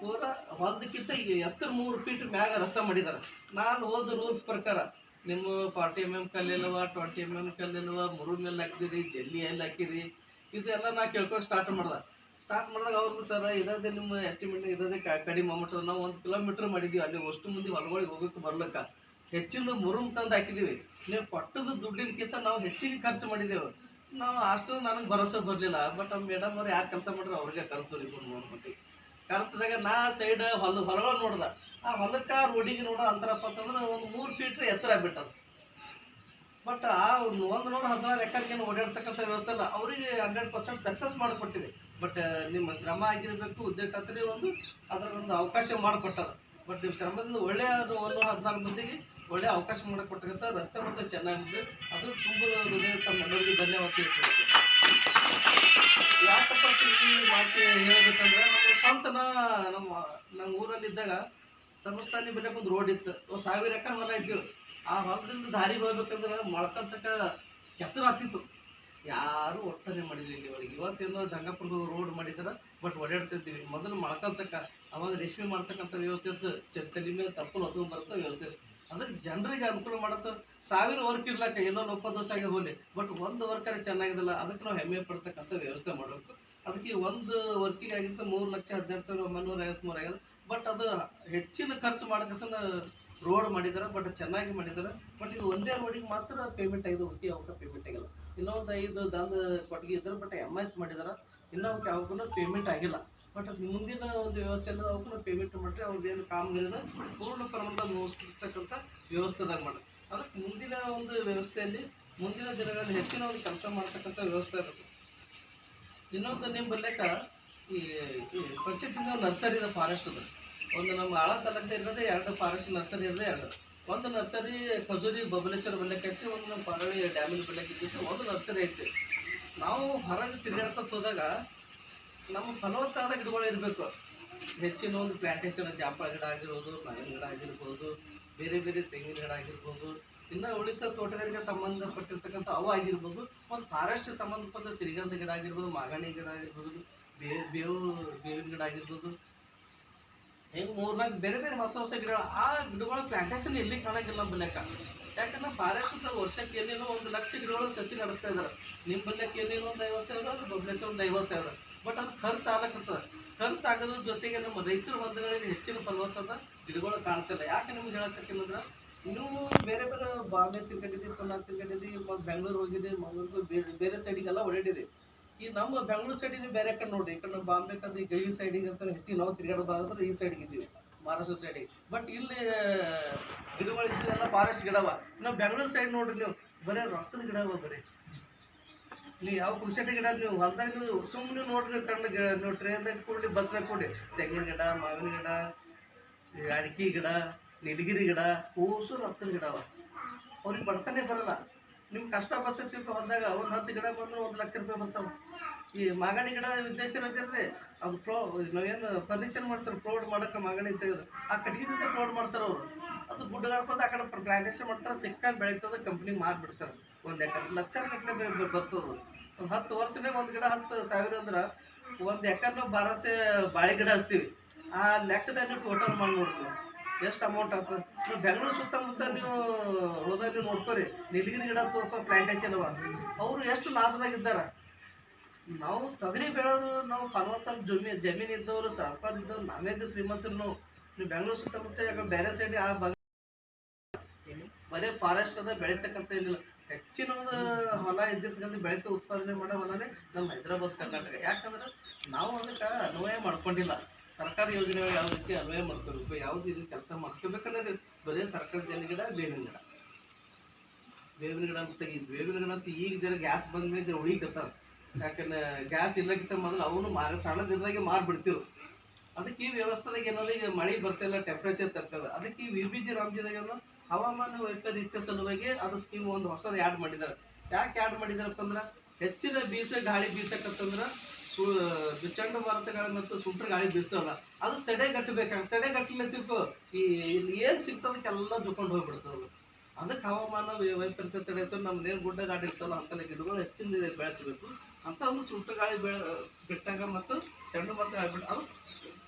ಪೂರಾ ಹೊಲದಕ್ಕಿಂತ ಈಗ ಎತ್ತರ 3 ಫೀಟ್ ಮ್ಯಾಗ ರಸ್ತೆ ಮಾಡಿದಾರೆ. ನಾನು ಹೋದ ರೂಲ್ಸ್ ಪ್ರಕಾರ ನಿಮ್ಮ 40 mm ಕಲ್ಲಿಲ್ವ, 20 mm ಕಲ್ಲಿಲ್ವ, ಮುರುಳ್ ಮೇಲೆ ಹಾಕಿದಿರಿ, ಜಲ್ಲಿ ಎಲ್ಲಿ ಹಾಕಿರಿ, ಇದೆಲ್ಲ ನಾ ಕೇಳ್ಕೊಂಡು ಸ್ಟಾರ್ಟ್ ಮಾಡಿದಾಗ ಅವ್ರದ್ದು ಸರ್ ಇರೋದೇ ನಿಮ್ಮ ಎಸ್ಟಿಮೇಟ್ ಇರೋದೇ ಕಡಿಮೆ ಅಮೌಂಟ್. ನಾವು 1 ಕಿಲೋಮೀಟರ್ ಮಾಡಿದ್ವಿ, ಅಲ್ಲಿ ಅಷ್ಟು ಮಂದಿ ಹೊಲಗಳಿಗೆ ಹೋಗಕ್ಕೆ ಬರ್ಲಿಕ್ಕ ಹೆಚ್ಚಿನ ಮುರುಮ್ ತಂದು ಹಾಕಿದೀವಿ. ನೀವು ಕೊಟ್ಟದ್ದು ದುಡ್ಡಿನಕ್ಕಿಂತ ನಾವು ಹೆಚ್ಚಿಗೆ ಖರ್ಚು ಮಾಡಿದ್ದೇವೆ. ನಾವು ಅಷ್ಟು ನನಗೆ ಭರೋಸೆ ಬರಲಿಲ್ಲ. ಬಟ್ ಮೇಡಮ್ ಅವ್ರು ಯಾರು ಕೆಲಸ ಮಾಡಿದ್ರು ಅವ್ರಿಗೆ ಕರೆಸ್ತೀವಿ. 3 ಮಂದಿ ಕರೆಸಿದಾಗ ನಾ ಸೈಡ್ ಹೊಲಗಳು ನೋಡ್ದ, ಆ ಹೊಲಕ್ಕೆ ರೋಡಿಗೆ ನೋಡೋ ಅಂತರಪ್ಪ ಅಂತಂದ್ರೆ ಒಂದು 3 ಫೀಟ್ ಎತ್ತರ ಆಗ್ಬಿಟ್ಟದು. ಬಟ್ ಆ ಒಂದು ನೋಡು 16 ಎಕರೆಗೆ ಓಡಾಡ್ತಕ್ಕಂಥ ವ್ಯವಸ್ಥೆ ಅಲ್ಲ, ಅವರಿಗೆ 100% ಸಕ್ಸಸ್ ಮಾಡಿಕೊಟ್ಟಿದೆ. ಬಟ್ ನಿಮ್ಮ ಶ್ರಮ ಆಗಿರಬೇಕು, ಉದ್ಯೋಗ ಖಾತ್ರಿ ಒಂದು ಅದರ ಒಂದು ಅವಕಾಶ ಮಾಡಿಕೊಟ್ಟಾರ. ಬಟ್ ನಿಮ್ಮ ಶ್ರಮದಿಂದ ಒಳ್ಳೆಯ ಅದು 14 ಮಂದಿಗೆ ಒಳ್ಳೆಯ ಅವಕಾಶ ಮಾಡಿಕೊಟ್ಟಂಥ ರಸ್ತೆ ಮತ್ತು ಚೆನ್ನಾಗಿದೆ. ಅದು ತುಂಬ ಹೃದಯ ತಮ್ಮೆಲ್ಲರಿಗೂ ಧನ್ಯವಾದ ತಿಳಿಸ್ಬೇಕು. ಯಾಕಪ್ಪ ಈ ಮಾತು ಹೇಳ್ಬೇಕಂದ್ರೆ ನಮ್ಮ ಸ್ವಂತನ ನಮ್ಮ ಊರಲ್ಲಿದ್ದಾಗ ಸಮಸ್ಥಾನಿ ಬೆಳಕ್ಕೆ ಒಂದು ರೋಡ್ ಇತ್ತು, 1000 ಎಕರೆ ಹೊಲ ಇದ್ದೀವಿ. ಆ ಹೊಲದಿಂದ ದಾರಿ ಹೋಗ್ಬೇಕಂದ್ರೆ ಮೊಳಕಂತಕ ಕೆಸರು ಆಗ್ತಿತ್ತು. ಯಾರು ಒಟ್ಟನೆ ಮಾಡಿದ್ವಿ ಇಲ್ಲಿವರೆಗೆ. ಇವತ್ತೇನೋ ಗಂಗಾಪುರದ ರೋಡ್ ಮಾಡಿದಾರ, ಬಟ್ ಓಡಾಡ್ತಿರ್ತೀವಿ. ಮೊದಲು ಮೊಳಕಂತಕ ಅವಾಗ ರೇಷ್ಮೆ ಮಾಡ್ತಕ್ಕಂಥ ವ್ಯವಸ್ಥೆ ಇತ್ತು, ತಲೆ ಮೇಲೆ ತಪ್ಪಲು ಅದು ಬರುತ್ತೆ ವ್ಯವಸ್ಥೆ. ಅದಕ್ಕೆ ಜನರಿಗೆ ಅನುಕೂಲ ಮಾಡುತ್ತೆ. 1000 ವರ್ಕ್ ಇರ್ಲಾಕ ಏನೋ ಲೋಪದೋಷ ಆಗಿ ಹೋಗ್ಲಿ, ಬಟ್ ಒಂದು ವರ್ಕರೇ ಚೆನ್ನಾಗಿದಿಲ್ಲ, ಅದಕ್ಕೆ ನಾವು ಹೆಮ್ಮೆ ಪಡ್ತಕ್ಕಂಥ ವ್ಯವಸ್ಥೆ ಮಾಡಬೇಕು. ಅದಕ್ಕೆ ಒಂದು ವರ್ಕಿಗೆ ಆಗಿತ್ತು 3,12,953 ಆಗಿದೆ. ಬಟ್ ಅದು ಹೆಚ್ಚಿನ ಖರ್ಚು ಮಾಡೋಕೆ ರೋಡ್ ಮಾಡಿದಾರೆ, ಬಟ್ ಚೆನ್ನಾಗಿ ಮಾಡಿದ್ದಾರೆ. ಬಟ್ ಇದು ಒಂದೇ ರೋಡಿಗೆ ಮಾತ್ರ ಪೇಮೆಂಟ್ ಆಗಿದೆ, ಉಳಿಕೆ ಅವಕ್ಕೆ ಪೇಮೆಂಟ್ ಆಗಿಲ್ಲ. ಇನ್ನೊಂದು 5 ದಂದ ಕೊಟ್ಟಿಗೆ ಇದ್ದಾರೆ, ಬಟ್ MS ಮಾಡಿದಾರೆ. ಇನ್ನೂ ಅವಕ್ಕೆ ಅವಕ್ಕೂ ಪೇಮೆಂಟ್ ಆಗಿಲ್ಲ. ಬಟ್ ಮುಂದಿನ ಒಂದು ವ್ಯವಸ್ಥೆಯಲ್ಲಿ ಅವಕ್ಕೂ ಪೇಮೆಂಟ್ ಮಾಡಿದ್ರೆ ಅವ್ರದ್ದೇನು ಕಾಮಗಾರಿನ ಪೂರ್ಣ ಪ್ರಮಾಣದಲ್ಲಿ ಮುಗಿಸ್ತಕ್ಕಂಥ ವ್ಯವಸ್ಥೆದಾಗ ಮಾಡಿ. ಅದಕ್ಕೆ ಮುಂದಿನ ಒಂದು ವ್ಯವಸ್ಥೆಯಲ್ಲಿ ಮುಂದಿನ ದಿನಗಳಲ್ಲಿ ಹೆಚ್ಚಿನ ಒಂದು ಕೆಲಸ ಮಾಡ್ತಕ್ಕಂಥ ವ್ಯವಸ್ಥೆ ಇರುತ್ತೆ. ಇನ್ನೊಂದು ನಿಮ್ಮ ಬರ್ಲಿಕ್ಕ ಈ ಪಂಚಾಯತಿಂದ ನರ್ಸರಿ ಇದೆ, ಫಾರೆಸ್ಟ್ ಅದ. ಒಂದು ನಮ್ಮ ಆಳ ತಾಲೂಕಿನ ಇರೋದೇ 2 ಫಾರೆಸ್ಟ್ ನರ್ಸರಿ ಇರೋದೇ 2. ಒಂದು ನರ್ಸರಿ ಖಜೂರಿ ಬಬಲೇಶ್ವರ ಬರ್ಲಿಕ್ಕೆ ಐತಿ, ಒಂದು ನಮ್ಮ ಪಾರಳಿ ಡ್ಯಾಮಿನ ಬರ್ಲಿಕ್ಕೆ ಇದ್ದೈತಿ, ಒಂದು ನರ್ಸರಿ ಐತಿ. ನಾವು ಹೊರಗೆ ತಿರುಗಾಡ್ಕೊತ ಹೋದಾಗ ನಮ್ಮ ಫಲವತ್ತಾದ ಗಿಡಗಳು ಇರಬೇಕು. ಹೆಚ್ಚಿನ ಒಂದು ಪ್ಲಾಂಟೇಶನ್ ಜಾಂಪಳ ಗಿಡ ಆಗಿರ್ಬೋದು, ಮಾವಿನ ಗಿಡ ಆಗಿರ್ಬೋದು, ಬೇರೆ ಬೇರೆ ತೆಂಗಿನ ಗಿಡ ಆಗಿರ್ಬೋದು, ಇನ್ನು ಉಳಿದ ತೋಟಗಾರಿಕೆ ಸಂಬಂಧಪಟ್ಟಿರ್ತಕ್ಕಂಥ ಅವು ಆಗಿರ್ಬೋದು, ಒಂದು ಫಾರೆಸ್ಟ್ ಸಂಬಂಧಪಟ್ಟ ಸಿರಿಗಂಧ ಗಿಡ ಆಗಿರ್ಬೋದು, ಮಾಗಣಿ ಗಿಡ ಆಗಿರ್ಬೋದು, ಬೇವಿನ ಗಿಡ ಆಗಿರ್ಬೋದು, ಹಿಂಗೆ 3-4 ಬೇರೆ ಬೇರೆ ಹೊಸ ಹೊಸ ಗಿಡಗಳು. ಆ ಗಿಡಗಳ ಪ್ಲಾಂಟೇಶನ್ ಎಲ್ಲಿ ಕಾಣಂಗಿಲ್ಲ ನಮ್ಮ ಬಲ್ಯಾಕ. ಯಾಕಂದ್ರೆ ಫಾರೆಸ್ಟ್ ವರ್ಷಕ್ಕೆ ಏನೇನೋ 1 ಲಕ್ಷ ಗಿಡಗಳು ಸಸಿ ನಡೆಸ್ತಾ ಇದ್ದಾರೆ. ನಿಮ್ಮ ಬಲ್ಯಕ್ಕೆ ಏನೇನೋ ಒಂದು 50,000, ಬಬ್ಲೇಶ್ವರ ಒಂದು 50,000. ಬಟ್ ಅದು ಖರ್ಚು ಆಗ್ಲಕ್ಕತ್ತದ. ಖರ್ಚು ಆಗೋದ್ರ ಜೊತೆಗೆ ನಮ್ಮ ರೈತರ ಹೊಲಗಳಲ್ಲಿ ಹೆಚ್ಚಿನ ಫಲವತ್ತಾದ ಗಿಡಗಳು ಕಾಣ್ತಿಲ್ಲ. ಯಾಕೆ ನಿಮ್ಗೆ ಹೇಳಕ್ಕಂದ್ರೆ, ನೀವು ಬೇರೆ ಬೇರೆ ಬಾಂಬೆ ತಿರ್ಗಡಿದ್ರಿ, ಪುನಾ ತಿರ್ಗಡಿದ್ರಿ, ಮತ್ತು ಬೆಂಗಳೂರು ಹೋಗಿದ್ರಿ, ಮಂಗಳೂರು ಬೇರೆ ಸೈಡಿಗೆಲ್ಲ ಓಡಾಡಿರಿ. ಈ ನಮ್ಮ ಬೆಂಗಳೂರು ಸೈಡಿಗೆ ಬೇರೆ ಕಡೆ ನೋಡಿ, ಈ ಕಡೆ ನಾವು ಬಾಂಬೆ ಕಡೆ ಗವಿ ಸೈಡಿಗೆ ಅಂತ ಹೆಚ್ಚಿಗೆ ನಾವು ತಿರ್ಗಾಡೋದಾದ್ರೆ ಈ ಸೈಡಿಗೆ ಇದ್ದೀವಿ, ಮಹಾರಾಷ್ಟ್ರ ಸೈಡಿಗೆ. ಬಟ್ ಇಲ್ಲಿ ಗಿಡಗಳು ಇದ್ದೆಲ್ಲ ಫಾರೆಸ್ಟ್ ಗಿಡವ. ನಾವು ಬೆಂಗಳೂರು ಸೈಡ್ ನೋಡ್ರಿ, ನೀವು ಬರೀ ರೊಕ್ಕದ ಗಿಡವ. ಬರೀ ನೀವು ಯಾವ ಕುರ್ಸೆಟ್ಟಿ ಗಿಡ ನೀವು ಹೊಲ್ದಾಗ ನೀವು ಸುಮ್ಮನೆ ನೋಡ್ರಿ, ಕಣ್ಣು ನೀವು ಟ್ರೈನ್ದಾಗ ಕೂಡಿ ಬಸ್ನಾಗ ಕೂಡಿ ತೆಂಗಿನ ಗಿಡ, ಮಾವಿನ ಗಿಡ, ಅಡಿಕೆ ಗಿಡ, ನೀಲಗಿರಿ ಗಿಡ, ಹೂಸು ರೊಕ್ಕದ ಗಿಡವ. ಅವ್ರಿಗೆ ಬಡ್ತಾನೆ ಬರಲ್ಲ. ನಿಮ್ಗೆ ಕಷ್ಟ ಬರ್ತೈತಿ ಹೊಲ್ದಾಗ ಒಂದು 10 ಗಿಡ ಬಂದ್ರೆ 1 ಲಕ್ಷ ರೂಪಾಯಿ ಬರ್ತಾವೆ. ಈ ಮಾಗಣಿ ಗಿಡ ಉದ್ದೇಶ ಇರೋದಿರ್ರಿ, ಅದು ನಾವೇನು ಫರ್ನಿಚರ್ ಮಾಡ್ತಾರೆ, ಫ್ಲೋಡ್ ಮಾಡೋಕೆ ಮಾಗಣಿ ತೆಗೆದು ಆ ಕಟ್ಟಿಗೆದಿಂದ ಫ್ಲೋಡ್ ಮಾಡ್ತಾರೆ ಅವರು. ಅದು ಗುಡ್ಡಗಾಡ್ಕೊಂಡು ಆ ಕಡೆ ಪ್ಲಾಂಟೇಶನ್ ಮಾಡ್ತಾರೆ, ಸಿಕ್ಕಾಗಿ ಬೆಳೀತದೆ, ಕಂಪ್ನಿಗೆ ಮಾರಿಬಿಡ್ತಾರೆ. 1 ಎಕರೆ ಲಕ್ಷಗಟ್ಟಲೆ ಬರ್ತದೆ. ಒಂದು 10 ವರ್ಷನೇ ಒಂದು ಗಿಡ 10,000 ಅಂದ್ರೆ 1 ಎಕರೆ ನಾವು 1200 ಬಾಳೆ ಗಿಡ ಹಚ್ತೀವಿ. ಆ ಲೆಕ್ಕದಲ್ಲಿ ನೀವು ಟೋಟಲ್ ಮಾಡಿ ನೋಡ್ತೀವಿ ಎಷ್ಟು ಅಮೌಂಟ್ ಆಗ್ತದೆ. ನೀವು ಬೆಂಗಳೂರು ಸುತ್ತಮುತ್ತ ನೀವು ಹೋದಾಗ ನೀವು ನೋಡ್ಕೊರಿ, ನೀಲಗಿರಿ ಗಿಡ ತೋರ್ಕೊ ಪ್ಲಾಂಟೇಶನ್ ಅವ, ಅವರು ಎಷ್ಟು ಲಾಭದಾಗಿದ್ದಾರೆ. ನಾವು ತೊಗರಿ ಬೆಳೆಯೋರು, ನಾವು ಫಲವತ್ತಾದ ಜಮೀನು ಇದ್ದವರು, ಸರ್ಕಾರ ಇದ್ದವ್ರು, ನಾವೇದು ಶ್ರೀಮಂತರು. ನೀವು ಬೆಂಗಳೂರು ಸುತ್ತಮುತ್ತ ಯಾಕಂದ್ರೆ ಬೇರೆ ಸೈಡ್ ಆ ಬರೀ ಫಾರೆಸ್ಟ್ ಅದ ಬೆಳೀತಕ್ಕಂಥ ಏನಿಲ್ಲ. ಹೆಚ್ಚಿನ ಒಂದು ಹೊಲ ಇದ್ದಿರ್ತಕ್ಕಂಥ ಬೆಳೀತಾ ಉತ್ಪಾದನೆ ಮಾಡೋ ಹೊಲನೇ ನಮ್ಮ ಹೈದರಾಬಾದ್ ಕರ್ನಾಟಕ. ಯಾಕಂದ್ರೆ ನಾವು ಅದಕ್ಕೆ ಅನ್ವಯ ಮಾಡ್ಕೊಂಡಿಲ್ಲ. ಸರ್ಕಾರಿ ಯೋಜನೆಗಳು ಯಾವ ರೀತಿ ಅನ್ವಯ ಮಾಡ್ಕೋಬೇಕು, ಯಾವ್ದು ಇದನ್ನ ಕೆಲಸ ಮಾಡ್ಕೋಬೇಕನ್ನೋದು ಬರೀ ಸರ್ಕಾರದ ಗಿಡ, ಬೇವಿನ ಗಿಡ ಅಂತ ತೆಗಿದ್ವಿ. ಬೇವಿನ ಗಿಡ ಅಂತ ಈಗ ಜನ ಗ್ಯಾಸ್ ಬಂದ್ಮೇಲೆ ಉಳಿಕತ್ತಾರ. ಯಾಕಂದ್ರೆ ಗ್ಯಾಸ್ ಇರ್ಲಕ್ಕಿಂತ ಮೊದಲು ಅವನು ಸಣ್ಣದಿದ್ದಾಗೆ ಮಾರ್ಬಿಡ್ತೀವಿ. ಅದಕ್ಕೆ ಈ ವ್ಯವಸ್ಥೆದಾಗ ಏನಂದ್ರೆ ಈಗ ಮಳೆ ಬರ್ತಿಲ್ಲ, ಟೆಂಪ್ರೇಚರ್ ತರ್ತದ. ಅದಕ್ಕೆ ಈ VBG ರಾಮ್ಜಿದಾಗ ಹವಾಮಾನ ವೈಪರೀತ್ಯ ಸಲುವಾಗಿ ಅದು ಸ್ಕೀಮ್ ಒಂದು ಹೊಸದು ಆ್ಯಡ್ ಮಾಡಿದ್ದಾರೆ. ಯಾಕೆ ಆ್ಯಡ್ ಮಾಡಿದಾರಪ್ಪ ಅಂದ್ರೆ, ಹೆಚ್ಚಿನ ಗಾಳಿ ಬೀಸಕ್ಕಂತಂದ್ರೆ ಚಂಡಮಾರುತಗಳ ಮತ್ತು ಸುಂಟ್ರ ಗಾಳಿ ಬೀಸ್ತವಲ್ಲ, ಅದು ತಡೆಗಟ್ಟಬೇಕಾಗ್ತದೆ. ತಡೆಗಟ್ಟಲಿಕ್ಕೂ ಈ ಇಲ್ಲಿ ಏನು ಸಿಗ್ತದಕ್ಕೆಲ್ಲ ದುಕೊಂಡು ಹೋಗ್ಬಿಡ್ತದೆ. ಅದಕ್ಕೆ ಹವಾಮಾನ ವೈಪರೀತ್ಯ ತಡೆಸೋ ನಮ್ದೇನು ಗುಡ್ಡ ಗಾಡಿ ಇರ್ತಲ್ಲ ಅಂತೆಲ್ಲ ಗಿಡಗಳು ಹೆಚ್ಚಿನ ಬೆಳೆಸಬೇಕು ಅಂತ ಒಂದು ಸುಂಟ್ರ ಗಾಳಿ ಬಿಟ್ಟಾಗ ಮತ್ತು ಚಂಡಮಾರುತ ಆಗ್ಬಿಟ್ಟು ಅದು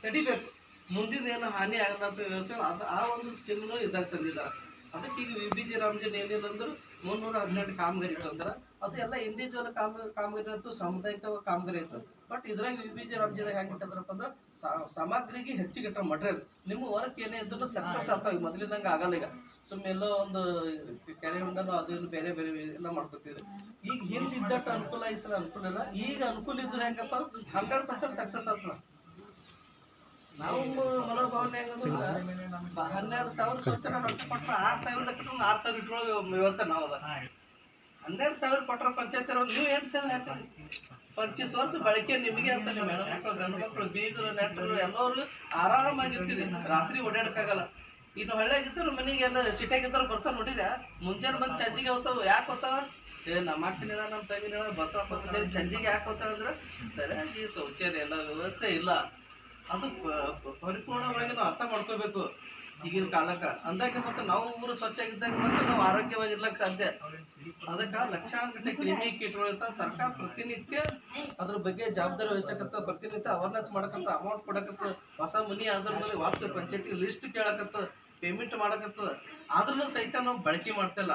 ತಡಿಬೇಕು. ಮುಂದಿನ ಏನು ಹಾನಿ ಆಗದಂತ ವ್ಯವಸ್ಥೆ ಅದು ಆ ಒಂದು ಸ್ಕೀಮ್ನು ಇದಾಗ ತಂದಿದ್ದಾರೆ. ಅದಕ್ಕೆ ಈಗ VBG ರಾಮ್ಜನ್ ಏನಿಲ್ಲ ಅಂದ್ರೆ 312 ಕಾಮಗಾರಿ ಇರ್ತಂದ್ರೆ ಅದು ಎಲ್ಲ ಇಂಡಿವಿಜುವಲ್ ಕಾಮಗಾರಿ ಇತ್ತು, ಸಾಮುದಾಯಿಕ ಕಾಮಗಾರಿ ಇತ್ತು. ಬಟ್ ಇದ್ರಾಗ VBG ರಾಮ್ಜದಾಗ ಹೆಂಗಿಟ್ಟದ್ರಪ್ಪ ಅಂದ್ರೆ ಸಾಮಗ್ರಿಗೆ ಹೆಚ್ಚಿಗಿಟ್ಟ ಮಟೀರಿಯಲ್ ನಿಮ್ಮ ವರ್ಕ್ ಏನೇ ಇದ್ರು ಸಕ್ಸಸ್ ಆಗ್ತಾವೆ. ಮೊದಲಿನಂಗೆ ಆಗಲ್ಲ. ಈಗ ಸುಮ್ಮನೆ ಎಲ್ಲೋ ಒಂದು ಕೆರೆ ಹೊಂಡನೋ ಅದು ಇಲ್ಲಿ ಬೇರೆ ಬೇರೆ ಎಲ್ಲ ಮಾಡ್ಕೊತಿದ್ರು. ಈಗ ಹಿಂದೆ ಇದ್ದಟ್ಟು ಅನುಕೂಲ ಈ ಸಲ ಅನುಕೂಲ ಇಲ್ಲ. ಈಗ ಅನುಕೂಲ ಇದ್ರೆ ಹೆಂಗಪ್ಪ 100% ಸಕ್ಸಸ್ ಆಗ್ತದೆ. ನಾವು ಮನೋಭಾವನೆ ಹೆಂಗಂದ್ರೆ 12,000 ಸ್ವಚ್ಛನ ರೊಕ್ಕ ಕೊಟ್ಟರೆ 6,000 6,000 ಇಟ್ಕೊಳ್ಳೋ ವ್ಯವಸ್ಥೆ ನಾವು ಅದ. 12,000 ಕೊಟ್ಟರೆ ಪಂಚಾಯತ್ ನೀವು 8,000 ಹಾಕ್ರಿ. 25 ವರ್ಷ ಬಳಕೆ ನಿಮಗೆ ಅಂತ. ನೀವು ಹೆಣ್ಮಕ್ಳು, ಗಂಡು ಮಕ್ಕಳು, ಬೀಗರು, ನೆಂಟರು ಎಲ್ಲರೂ ಆರಾಮಾಗಿರ್ತೀರಿ. ರಾತ್ರಿ ಓಡಾಡಕ್ಕಾಗಲ್ಲ. ಇನ್ನು ಹಳ್ಳಿಯಾಗಿದ್ದರು ಮನೆಗೆ ಎಲ್ಲ ಸಿಟಿಯಾಗಿದ್ದರು ಬರ್ತಾವೆ. ನೋಡಿದ್ರೆ ಮುಂಜಾನೆ ಬಂದು ಚಂಜಿಗೆ ಹೋಗ್ತಾವೆ. ಯಾಕೆ ಹೋಗ್ತಾವ? ನಮ್ಮ ಅಕ್ಕನಿಲ್ಲ, ನಮ್ಮ ತಂಗಿನ ಬರ್ತಾವೆ. ಚಂಜಿಗೆ ಯಾಕೆ ಹೋಗ್ತಾವೆ ಅಂದ್ರೆ ಸರಿಯಾಗಿ ಶೌಚಾಲಯ ಎಲ್ಲ ವ್ಯವಸ್ಥೆ ಇಲ್ಲ. ಅದು ಪರಿಪೂರ್ಣವಾಗಿ ನಾವು ಅರ್ಥ ಮಾಡ್ಕೋಬೇಕು ಈಗಿನ ಕಾಲಕ್ಕೆ. ಅಂದಾಗ ಮತ್ತೆ ನಾವು ಊರು ಸ್ವಚ್ಛಾಗಿದ್ದಾಗ ಮತ್ತೆ ನಾವು ಆರೋಗ್ಯವಾಗಿರ್ಲಕ್ಕೆ ಸಾಧ್ಯ. ಅದಕ್ಕೆ ಲಕ್ಷಾಂತರ ಕ್ರಿಮಿ ಕೀಟಗಳು ಸರ್ಕಾರ ಪ್ರತಿನಿತ್ಯ ಅದ್ರ ಬಗ್ಗೆ ಜವಾಬ್ದಾರಿ ವಹಿಸಕತ್ತ, ಪ್ರತಿನಿತ್ಯ ಅವೇರ್ನೆಸ್ ಮಾಡಕತ್ತ, ಅಮೌಂಟ್ ಕೊಡಕತ್ತ, ಹೊಸ ಮನಿ ಅದ್ರ ಮೇಲೆ ವಾಸ್ತು ಪಂಚಾಯತಿ ಲಿಸ್ಟ್ ಕೇಳಕತ್ತ, ಪೇಮೆಂಟ್ ಮಾಡಕತ್ತದ. ಆದ್ರೂ ಸಹಿತ ನಾವು ಬಳಕೆ ಮಾಡ್ತಿಲ್ಲ.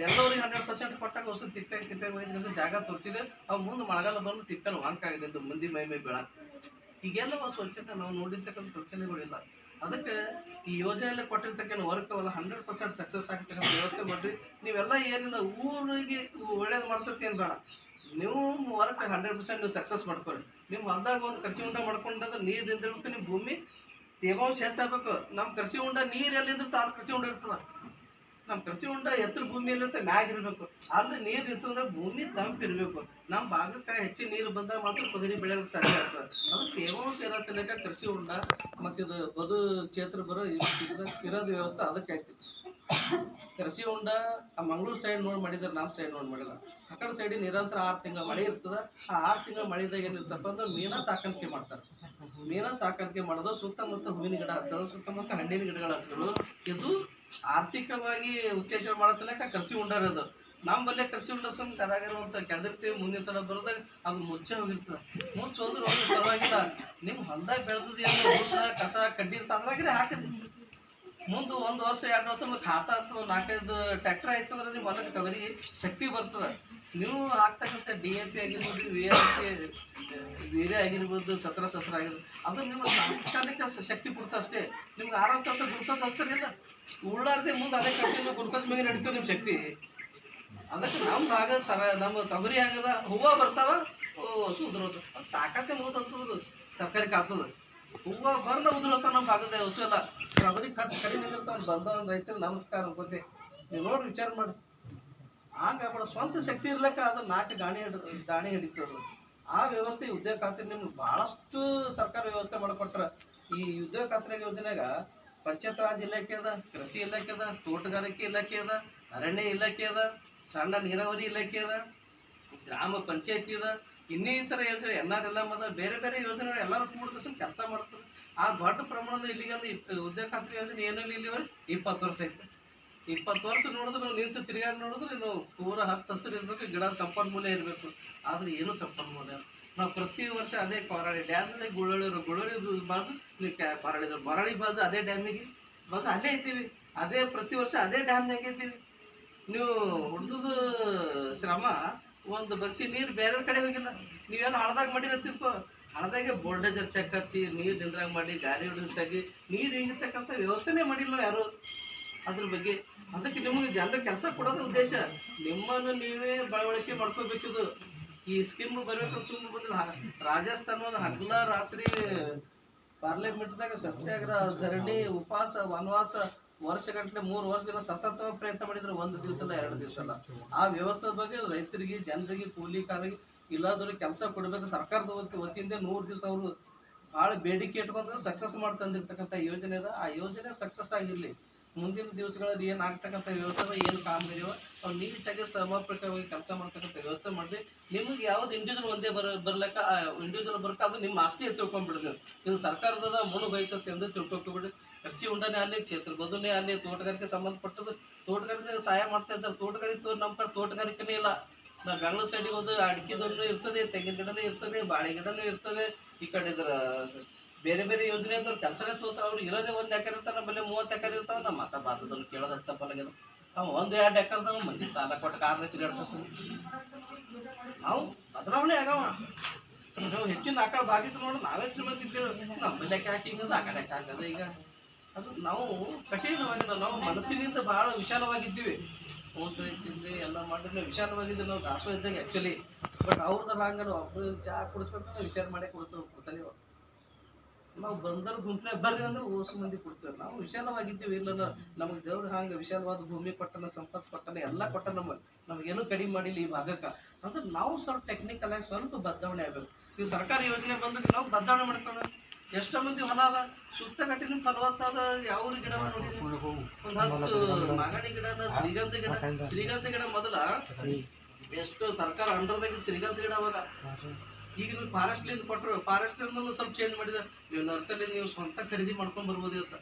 ಎಲ್ಲರಿಗೆ 100% ಕೊಟ್ಟಾಗ ಹೊಸ ತಿಪ್ಪಾಗಿ ಒಯ್ದು ಜಾಗ ತೋರಿಸಿದೆ. ಅವು ಮುಂದೆ ಮಳೆಗಾಲ ಬಂದು ತಿಪ್ಪಲು ವಾಂಕಾಗಿದೆ, ಮಂದಿ ಮೈ ಬೀಳ. ಈಗೆಲ್ಲ ಸ್ವಚ್ಛತೆ ನಾವು ನೋಡಿರ್ತಕ್ಕಂಥ ಸ್ವಚ್ಛತೆಗಳಿಲ್ಲ. ಅದಕ್ಕೆ ಈ ಯೋಜನೆಯಲ್ಲಿ ಕೊಟ್ಟಿರ್ತಕ್ಕಂಥ ವರ್ಕ್ ಅವೆಲ್ಲ 100% ಸಕ್ಸಸ್ ಆಗ್ತಕ್ಕಂಥ ವ್ಯವಸ್ಥೆ ಮಾಡಿರಿ. ನೀವೆಲ್ಲ ಏನಿಲ್ಲ ಊರಿಗೆ ಒಳ್ಳೇದು ಮಾಡ್ತೈತಿ ಏನು ಬೇಡ, ನೀವು ವರ್ಕ್ 100% ನೀವು ಸಕ್ಸಸ್ ಮಾಡ್ಕೊರಿ. ನಿಮ್ಮ ಹೊಲ್ದಾಗ ಒಂದು ಕೃಷಿ ಹೊಂಡ ಮಾಡ್ಕೊಂಡ್ರೆ ನೀರು ನಿಂದಿರ್ಬೇಕು, ನಿಮ್ಮ ಭೂಮಿ ತೇವಾಂಶ ಹೆಚ್ಚಾಗಬೇಕು. ನಮ್ಮ ಕೃಷಿ ಹೊಂಡ ನೀರು ಎಲ್ಲಿದ್ರು ತಾನು ಕೃಷಿ ಹೊಂಡ ಇರ್ತದೆ. ನಮ್ಮ ಕೃಷಿ ಹೊಂಡ ಎತ್ತರ ಭೂಮಿಯಲ್ಲಿ ಮ್ಯಾಗ ಇರ್ಬೇಕು, ಅಲ್ಲಿ ನೀರು ಇರ್ತಂದ್ರೆ ಭೂಮಿ ತಂಪು ಇರ್ಬೇಕು. ನಮ್ಮ ಭಾಗಕ್ಕೆ ಹೆಚ್ಚಿನ ನೀರು ಬಂದಾಗ ಮಾತ್ರ ತೊಗರಿ ಬೆಳೆಯೋಕೆ ಸಾಧ್ಯ ಆಗ್ತದೆ. ಅದು ತೇವಾಂಶ ಇರೋ ಸಲಕ ಕೃಷಿ ಹೊಂಡ ಮತ್ತು ಇದು ಬದು ಕ್ಷೇತ್ರ ಬರೋ ಇರೋದು ವ್ಯವಸ್ಥೆ ಅದಕ್ಕೆ ಐತಿ. ಕೃಷಿ ಹೊಂಡ ಆ ಮಂಗಳೂರು ಸೈಡ್ ನೋಡಿ ಮಾಡಿದ್ರೆ ನಮ್ಮ ಸೈಡ್ ನೋಡಿ ಮಾಡಿಲ್ಲ. ಆ ಕಡೆ ಸೈಡ್ ನಿರಂತರ 6 ತಿಂಗಳು ಮಳೆ ಇರ್ತದ. ಆ 6 ತಿಂಗಳು ಮಳೆದಾಗ ಏನಿರ್ತಪ್ಪ ಅಂದ್ರೆ ಮೀನ ಸಾಕಾಣಿಕೆ ಮಾಡ್ತಾರೆ. ಮೀನ ಸಾಕಾಣಿಕೆ ಮಾಡೋದು ಸುತ್ತಮುತ್ತ ಹೂವಿನ ಗಿಡ ಹಚ್ಚೋದು, ಸುತ್ತಮುತ್ತ ಹಣ್ಣಿನ ಗಿಡಗಳು ಹಚ್ಚೋದು. ಇದು ಆರ್ಥಿಕವಾಗಿ ಉತ್ತೇಜನ ಮಾಡೋ ಸಲಕ ಕೃಷಿ ಹೊಂಡ ಇರೋದು. ನಮ್ಮ ಬಲ್ಲೆ ಕೃಷಿ ಹೊಂಡ ಸುಮ್ಮನೆ ಕರಾಗಿರುವಂತ ಕೆದರ್ತೀವಿ. ಮುಂದಿನ ಸಲ ಬರೋದಾಗ ಅದು ಮುಚ್ಚೆ ಹೋಗಿರ್ತದೆ. ಮುಚ್ಚಿ ಹೋದ್ರೆ ಹೋಗಿ ಪರವಾಗಿಲ್ಲ, ನಿಮ್ಮ ಹೊಲ್ದಾಗ ಬೆಳೆದ ಕಸ ಕಡ್ಡಿ ಇರ್ತ ಅದ್ರಾಗ್ರೆ ಹಾಕಿದ್ರಿ. ಮುಂದೆ 1 ವರ್ಷ 2 ವರ್ಷ ಖಾತಾ ಆಗ್ತದೆ, 4-5 ಟ್ರ್ಯಾಕ್ಟರ್ ಆಯ್ತಂದ್ರೆ ನಿಮ್ಮ ಹೊಲಕ್ಕೆ ತೊಗರಿ ಶಕ್ತಿ ಬರ್ತದೆ. ನೀವು ಆಗ್ತಕ್ಕಂಥ DAP ಆಗಿರ್ಬೋದು, ವೀರ್ಯ ಆಗಿರ್ಬೋದು, ಸತ್ರ ಆಗಿರ್ಬೋದು, ಅದು ನಿಮ್ಮ ತಾತ್ಕಾಲಿಕ ಶಕ್ತಿ ಕೊಡ್ತಾ ಅಷ್ಟೇ. ನಿಮ್ಗೆ ಆರಾಮ ಗ್ಲುಕೋಸ್ ಹಚ್ತಾರಿಲ್ಲ, ಉಳ್ಳಾರ್ದೆ ಮುಂದೆ ಅದೇ ಕಂಟಿನ್ಯೂ ಗ್ಲುಕೋಸ್ ಮೇಲೆ ನಡೀತೀವಿ ನಿಮ್ಮ ಶಕ್ತಿ. ಅದಕ್ಕೆ ನಮ್ಮ ಭಾಗ ನಮ್ಮ ತೊಗರಿ ಆಗದ ಹೂವು ಬರ್ತಾವ, ಹಸು ಉದುರೋದು, ತಾಕತ್ತೆ ಮುಗಿದು ಸರ್ಕಾರಕ್ಕೆ ಆಗ್ತದೆ. ಹೂವು ಬರ್ನ ಉದುರೋತ ನಮ್ಮ ಭಾಗದ ಹಸು ಎಲ್ಲ ತೊಗರಿ ಕಡಿಮೆ ನಿಂದಿರ್ತಾವ. ಬಂದ ರೈತರು ನಮಸ್ಕಾರ ಅನ್ಕೋತಿ. ನೀವು ನೋಡಿ ವಿಚಾರ ಮಾಡಿ. ಹಂಗಾಗ್ಬೇಡ, ಸ್ವಂತ ಶಕ್ತಿ ಇರ್ಲಕ್ಕ ಅದು 4 ದಾಣಿ ಹಿಡಿತದ. ಆ ವ್ಯವಸ್ಥೆ ಉದ್ಯೋಗ ಖಾತ್ರಿ ನಿಮ್ಗೆ ಭಾಳಷ್ಟು ಸರ್ಕಾರ ವ್ಯವಸ್ಥೆ ಮಾಡಿಕೊಟ್ರ. ಈ ಉದ್ಯೋಗ ಖಾತ್ರಿ ಯೋಜನೆಗ ಪಂಚಾಯತ್ ರಾಜ್ ಇಲಾಖೆ ಅದ, ಕೃಷಿ ಇಲಾಖೆ ಅದ, ತೋಟಗಾರಿಕೆ ಇಲಾಖೆ ಅದ, ಅರಣ್ಯ ಇಲಾಖೆ ಅದ, ಸಣ್ಣ ನೀರಾವರಿ ಇಲಾಖೆ ಅದ, ಗ್ರಾಮ ಪಂಚಾಯತಿ ಅದ, ಇನ್ನಿತರ ಯೋಜನೆ ಎಲ್ಲರೆಲ್ಲ ಅದ. ಬೇರೆ ಬೇರೆ ಯೋಜನೆಗಳು ಎಲ್ಲರೂ ಕೂಡಿದ ಕೆಲಸ ಮಾಡ್ತಾರೆ. ಆ ದೊಡ್ಡ ಪ್ರಮಾಣದ ಇಲ್ಲಿಗಂದ್ರೆ ಉದ್ಯೋಗ ಖಾತ್ರಿ ಯೋಜನೆ ಏನಲ್ಲಿ ಇಲ್ಲಿವರೆ 20 ವರ್ಷ ಐತೆ. 20 ವರ್ಷ ನೋಡಿದ್ರೆ ನಾವು ನಿಂತು ತಿರುಗಾಡಿ ನೋಡಿದ್ರೆ ನಾವು ಪೂರ ಹಚ್ಚ ಹಸಿರು ಇರಬೇಕು, ಗಿಡ ಸಂಪನ್ಮೂಲ ಇರಬೇಕು. ಆದ್ರೆ ಏನು ಸಂಪನ್ಮೂಲ ಇಲ್ಲ. ನಾವು ಪ್ರತಿ ವರ್ಷ ಅದೇ ಕೊರಳಿ ಡ್ಯಾಮ್ನಲ್ಲಿ ಗುಳಳಿ ಬಾಜು ನೀವು ಮರಳಿ ಬಾಜು ಅದೇ ಡ್ಯಾಮಿಗೆ ಬಾಜು ಅಲ್ಲೇ ಇದ್ದೀವಿ. ಅದೇ ಪ್ರತಿ ವರ್ಷ ಅದೇ ಡ್ಯಾಮ್ನಾಗೆ ಇದ್ದೀವಿ. ನೀವು ಹುಡ್ದದ ಶ್ರಮ ಒಂದು ಬಗ್ಸಿ ನೀರು ಬೇರೆ ಕಡೆ ಹೋಗಿಲ್ಲ. ನೀವೇನು ಹಳದಾಗ ಮಾಡಿರತ್ತಿಪ್ಪ, ಹಳದಾಗೆ ಬೋಲ್ಡೇಜರ್ ಚೆಕ್ ಹಚ್ಚಿ ನೀರು ನಿಂದ್ರಾಗ ಮಾಡಿ ಗಾಡಿ ಹೊಡಿತಾಗಿ ನೀರು ಹಿಂಗಿರ್ತಕ್ಕಂಥ ವ್ಯವಸ್ಥೆನೇ ಮಾಡಿಲ್ಲ ಯಾರು ಅದ್ರ ಬಗ್ಗೆ. ಅದಕ್ಕೆ ನಿಮಗೆ ಜನರ ಕೆಲಸ ಕೊಡೋದು ಉದ್ದೇಶ. ನಿಮ್ಮನ್ನು ನೀವೇ ಬಳವಳಿಕೆ ಮಾಡ್ಕೋಬೇಕಿದು. ಈ ಸ್ಕೀಮ್ ಬರ್ಬೇಕು ಸುಮ್ಮನೆ ಬಂದಿಲ್ಲ. ರಾಜಸ್ಥಾನ ಹಗಲ ರಾತ್ರಿ ಪಾರ್ಲಿಮೆಂಟ್ದಾಗ ಸತ್ಯಾಗ್ರಹ, ಧರಣಿ, ಉಪವಾಸ, ವನವಾಸ ವರ್ಷಗಟ್ಟಲೆ 3 ವರ್ಷದಿಂದ ಸತತವಾಗಿ ಪ್ರಯತ್ನ ಮಾಡಿದ್ರೆ 1 ದಿವಸ ಅಲ್ಲ 2 ದಿವಸ ಅಲ್ಲ. ಆ ವ್ಯವಸ್ಥೆ ಬಗ್ಗೆ ರೈತರಿಗೆ, ಜನರಿಗೆ, ಕೂಲಿಕಾರರಿಗೆ ಇಲ್ಲದವ್ರಿಗೆ ಕೆಲಸ ಕೊಡಬೇಕು. ಸರ್ಕಾರದ ವತಿಯಿಂದ 100 ದಿವಸ ಅವರು ಭಾಳ ಬೇಡಿಕೆ ಇಟ್ಕೊಂಡ್ರೆ ಸಕ್ಸಸ್ ಮಾಡ್ತಂದಿರ್ತಕ್ಕಂಥ ಯೋಜನೆ ಅದ. ಆ ಯೋಜನೆ ಸಕ್ಸಸ್ ಆಗಿರಲಿ. ಮುಂದಿನ ದಿವಸಗಳಲ್ಲಿ ಏನು ಆಗ್ತಕ್ಕಂಥ ವ್ಯವಸ್ಥೆ, ಏನು ಕಾಮಗಾರಿಯೋ ಅವ್ರು ನೀಟಾಗಿ ಸಮರ್ಪಕವಾಗಿ ಕೆಲಸ ಮಾಡ್ತಕ್ಕಂಥ ವ್ಯವಸ್ಥೆ ಮಾಡಿರಿ. ನಿಮ್ಗೆ ಯಾವ್ದು ಇಂಡಿವಿಜುವಲ್ ಒಂದೇ ಬರ್ಲಕ್ಕ ಇಂಡಿವಿಜುವಲ್ ಬರ್ಕ ಅದು ನಿಮ್ಮ ಆಸ್ತಿ ತಿಳ್ಕೊಂಡ್ಬಿಡ್ರಿ. ನೀವು ಸರ್ಕಾರದ ಮುಳುಗೈತಂತ ಎಂದು ತಿಳ್ಕೊಬಿಡ್ರಿ. ಕೃಷಿ ಹೊಂಡನೇ ಅಲ್ಲಿ, ಕ್ಷೇತ್ರ ಬದುನೇ ಅಲ್ಲಿ, ತೋಟಗಾರಿಕೆ ಸಂಬಂಧಪಟ್ಟದ್ದು ತೋಟಗಾರಿಕೆ ಸಹಾಯ ಮಾಡ್ತಾ ಇದ್ದಾರೆ. ತೋಟಗಾರಿಕೆ ನಮ್ಮ ಕಡೆ ತೋಟಗಾರಿಕೆನೇ ಇಲ್ಲ. ನಾವು ಬೆಂಗಳೂರು ಸೈಡಿಗೆ ಹೋದ್ರೆ ಅಡಿಕೆದೂ ಇರ್ತದೆ, ತೆಂಗಿನ ಗಿಡನೂ ಇರ್ತದೆ, ಬಾಳೆ ಗಿಡನೂ ಇರ್ತದೆ. ಈ ಕಡೆ ಇದ್ರ ಬೇರೆ ಬೇರೆ ಯೋಜನೆ ಅಂದ್ರೆ ಕೆಲಸನೇ ತೋತಾರ. ಅವ್ರು ಇರೋದೇ 1 ಎಕರೆ ಇರ್ತಾರೆ, ನಮ್ಮಲ್ಲಿ 30 ಎಕರೆ ಇರ್ತಾವ. ನಮ್ಮ ಮತ ಬಾತದನ್ನು ಕೇಳೋದು ತಪ್ಪಲಾಗ್ಯದ. ನಾವು 1-2 ಎಕರೆದವ ಮಂದಿ ಸಾಲ ಕೊಟ್ಟು ಕಾರ್ನ ತಿರುಗಾಡ್ತೀವಿ. ನಾವು ಬದಲಾವಣೆ ಆಗವ. ನಾವು ಹೆಚ್ಚಿನ ಆ ಕಡೆ ಭಾಗಿತ್ತು ನೋಡಿ ನಾವೇ ಶ್ರೀಮಂತಿದ್ದೇವೆ. ನಮ್ಮಲ್ಲಿ ಯಾಕೆ ಹಿಂಗದ, ಆ ಕಡೆ ಯಾಕೆ ಆಗದ. ಈಗ ಅದು ನಾವು ಕಠಿಣವಾಗಿಲ್ಲ, ನಾವು ಮನಸ್ಸಿನಿಂದ ಭಾಳ ವಿಶಾಲವಾಗಿದ್ದೀವಿ. ಊಟ ತಿಂದು ಎಲ್ಲ ಮಾಡಿದ್ರೆ ವಿಶಾಲವಾಗಿದ್ದು ನಾವು ದಾಸೋಹ ಇದ್ದಾಗ ಆ್ಯಕ್ಚುಲಿ. ಬಟ್ ಅವ್ರದ್ದು ಹಂಗೆ ನಾವು ಒಬ್ಬರು ಚಹಾ ಕುಡಿಸ್ಬೇಕು ವಿಚಾರ ಮಾಡೇ ಕೊಡ್ತಾನೆ. ನಾವು ಬಂದವ್ರು ಗುಂಪಿನಾಗ ಬರ್ರಿ ಅಂದ್ರೆ ಓಸು ಮಂದಿ ಕೊಡ್ತೇವೆ. ನಾವು ವಿಶಾಲವಾಗಿದ್ದೀವಿ. ಇಲ್ಲ ನಮಗೆ ದೇವ್ರು ಹಂಗೆ ವಿಶಾಲವಾದ ಭೂಮಿ ಕೊಟ್ಟನ, ಸಂಪತ್ತು ಕೊಟ್ಟನ, ಎಲ್ಲ ಕೊಟ್ಟ. ನಮಗೇನು ಕಡಿಮೆ ಮಾಡಿಲ್ಲ ಈ ಭಾಗಕ್ಕೆ. ಅಂದ್ರೆ ನಾವು ಸ್ವಲ್ಪ ಟೆಕ್ನಿಕಲ್ ಆಗಿ ಸ್ವಲ್ಪ ಬದಲಾವಣೆ ಆಗಬೇಕು. ನೀವು ಸರ್ಕಾರಿ ಯೋಜನೆ ಬಂದಾಗ ನಾವು ಬದಲಾವಣೆ ಮಾಡ್ತಾವೆ. ಎಷ್ಟೋ ಮಂದಿ ಹೊಲ ಅದ ಸುತ್ತ ಕಟ್ಟಿನ ಫಲವತ್ತಾದ ಯಾವ ಗಿಡ ನೋಡಿ, ಒಂದು 10 ಮಾಗಣಿ ಗಿಡನ, ಶ್ರೀಗಂಧ ಗಿಡ ಮೊದಲ ಎಷ್ಟು ಸರ್ಕಾರ ಅಂಡರ್ದಾಗ ಶ್ರೀಗಂಧ ಗಿಡ ಅವಾಗ. ಈಗ ನೀವು ಫಾರೆಸ್ಟ್ಲಿಂದ ಕೊಟ್ಟರು, ಫಾರೆಸ್ಟ್ಲಿಂದ ಸ್ವಲ್ಪ ಚೇಂಜ್ ಮಾಡಿದ. ನೀವು ನರ್ಸರಿ ನೀವು ಸ್ವಂತ ಖರೀದಿ ಮಾಡ್ಕೊಂಡು ಬರ್ಬೋದು ಅಂತ.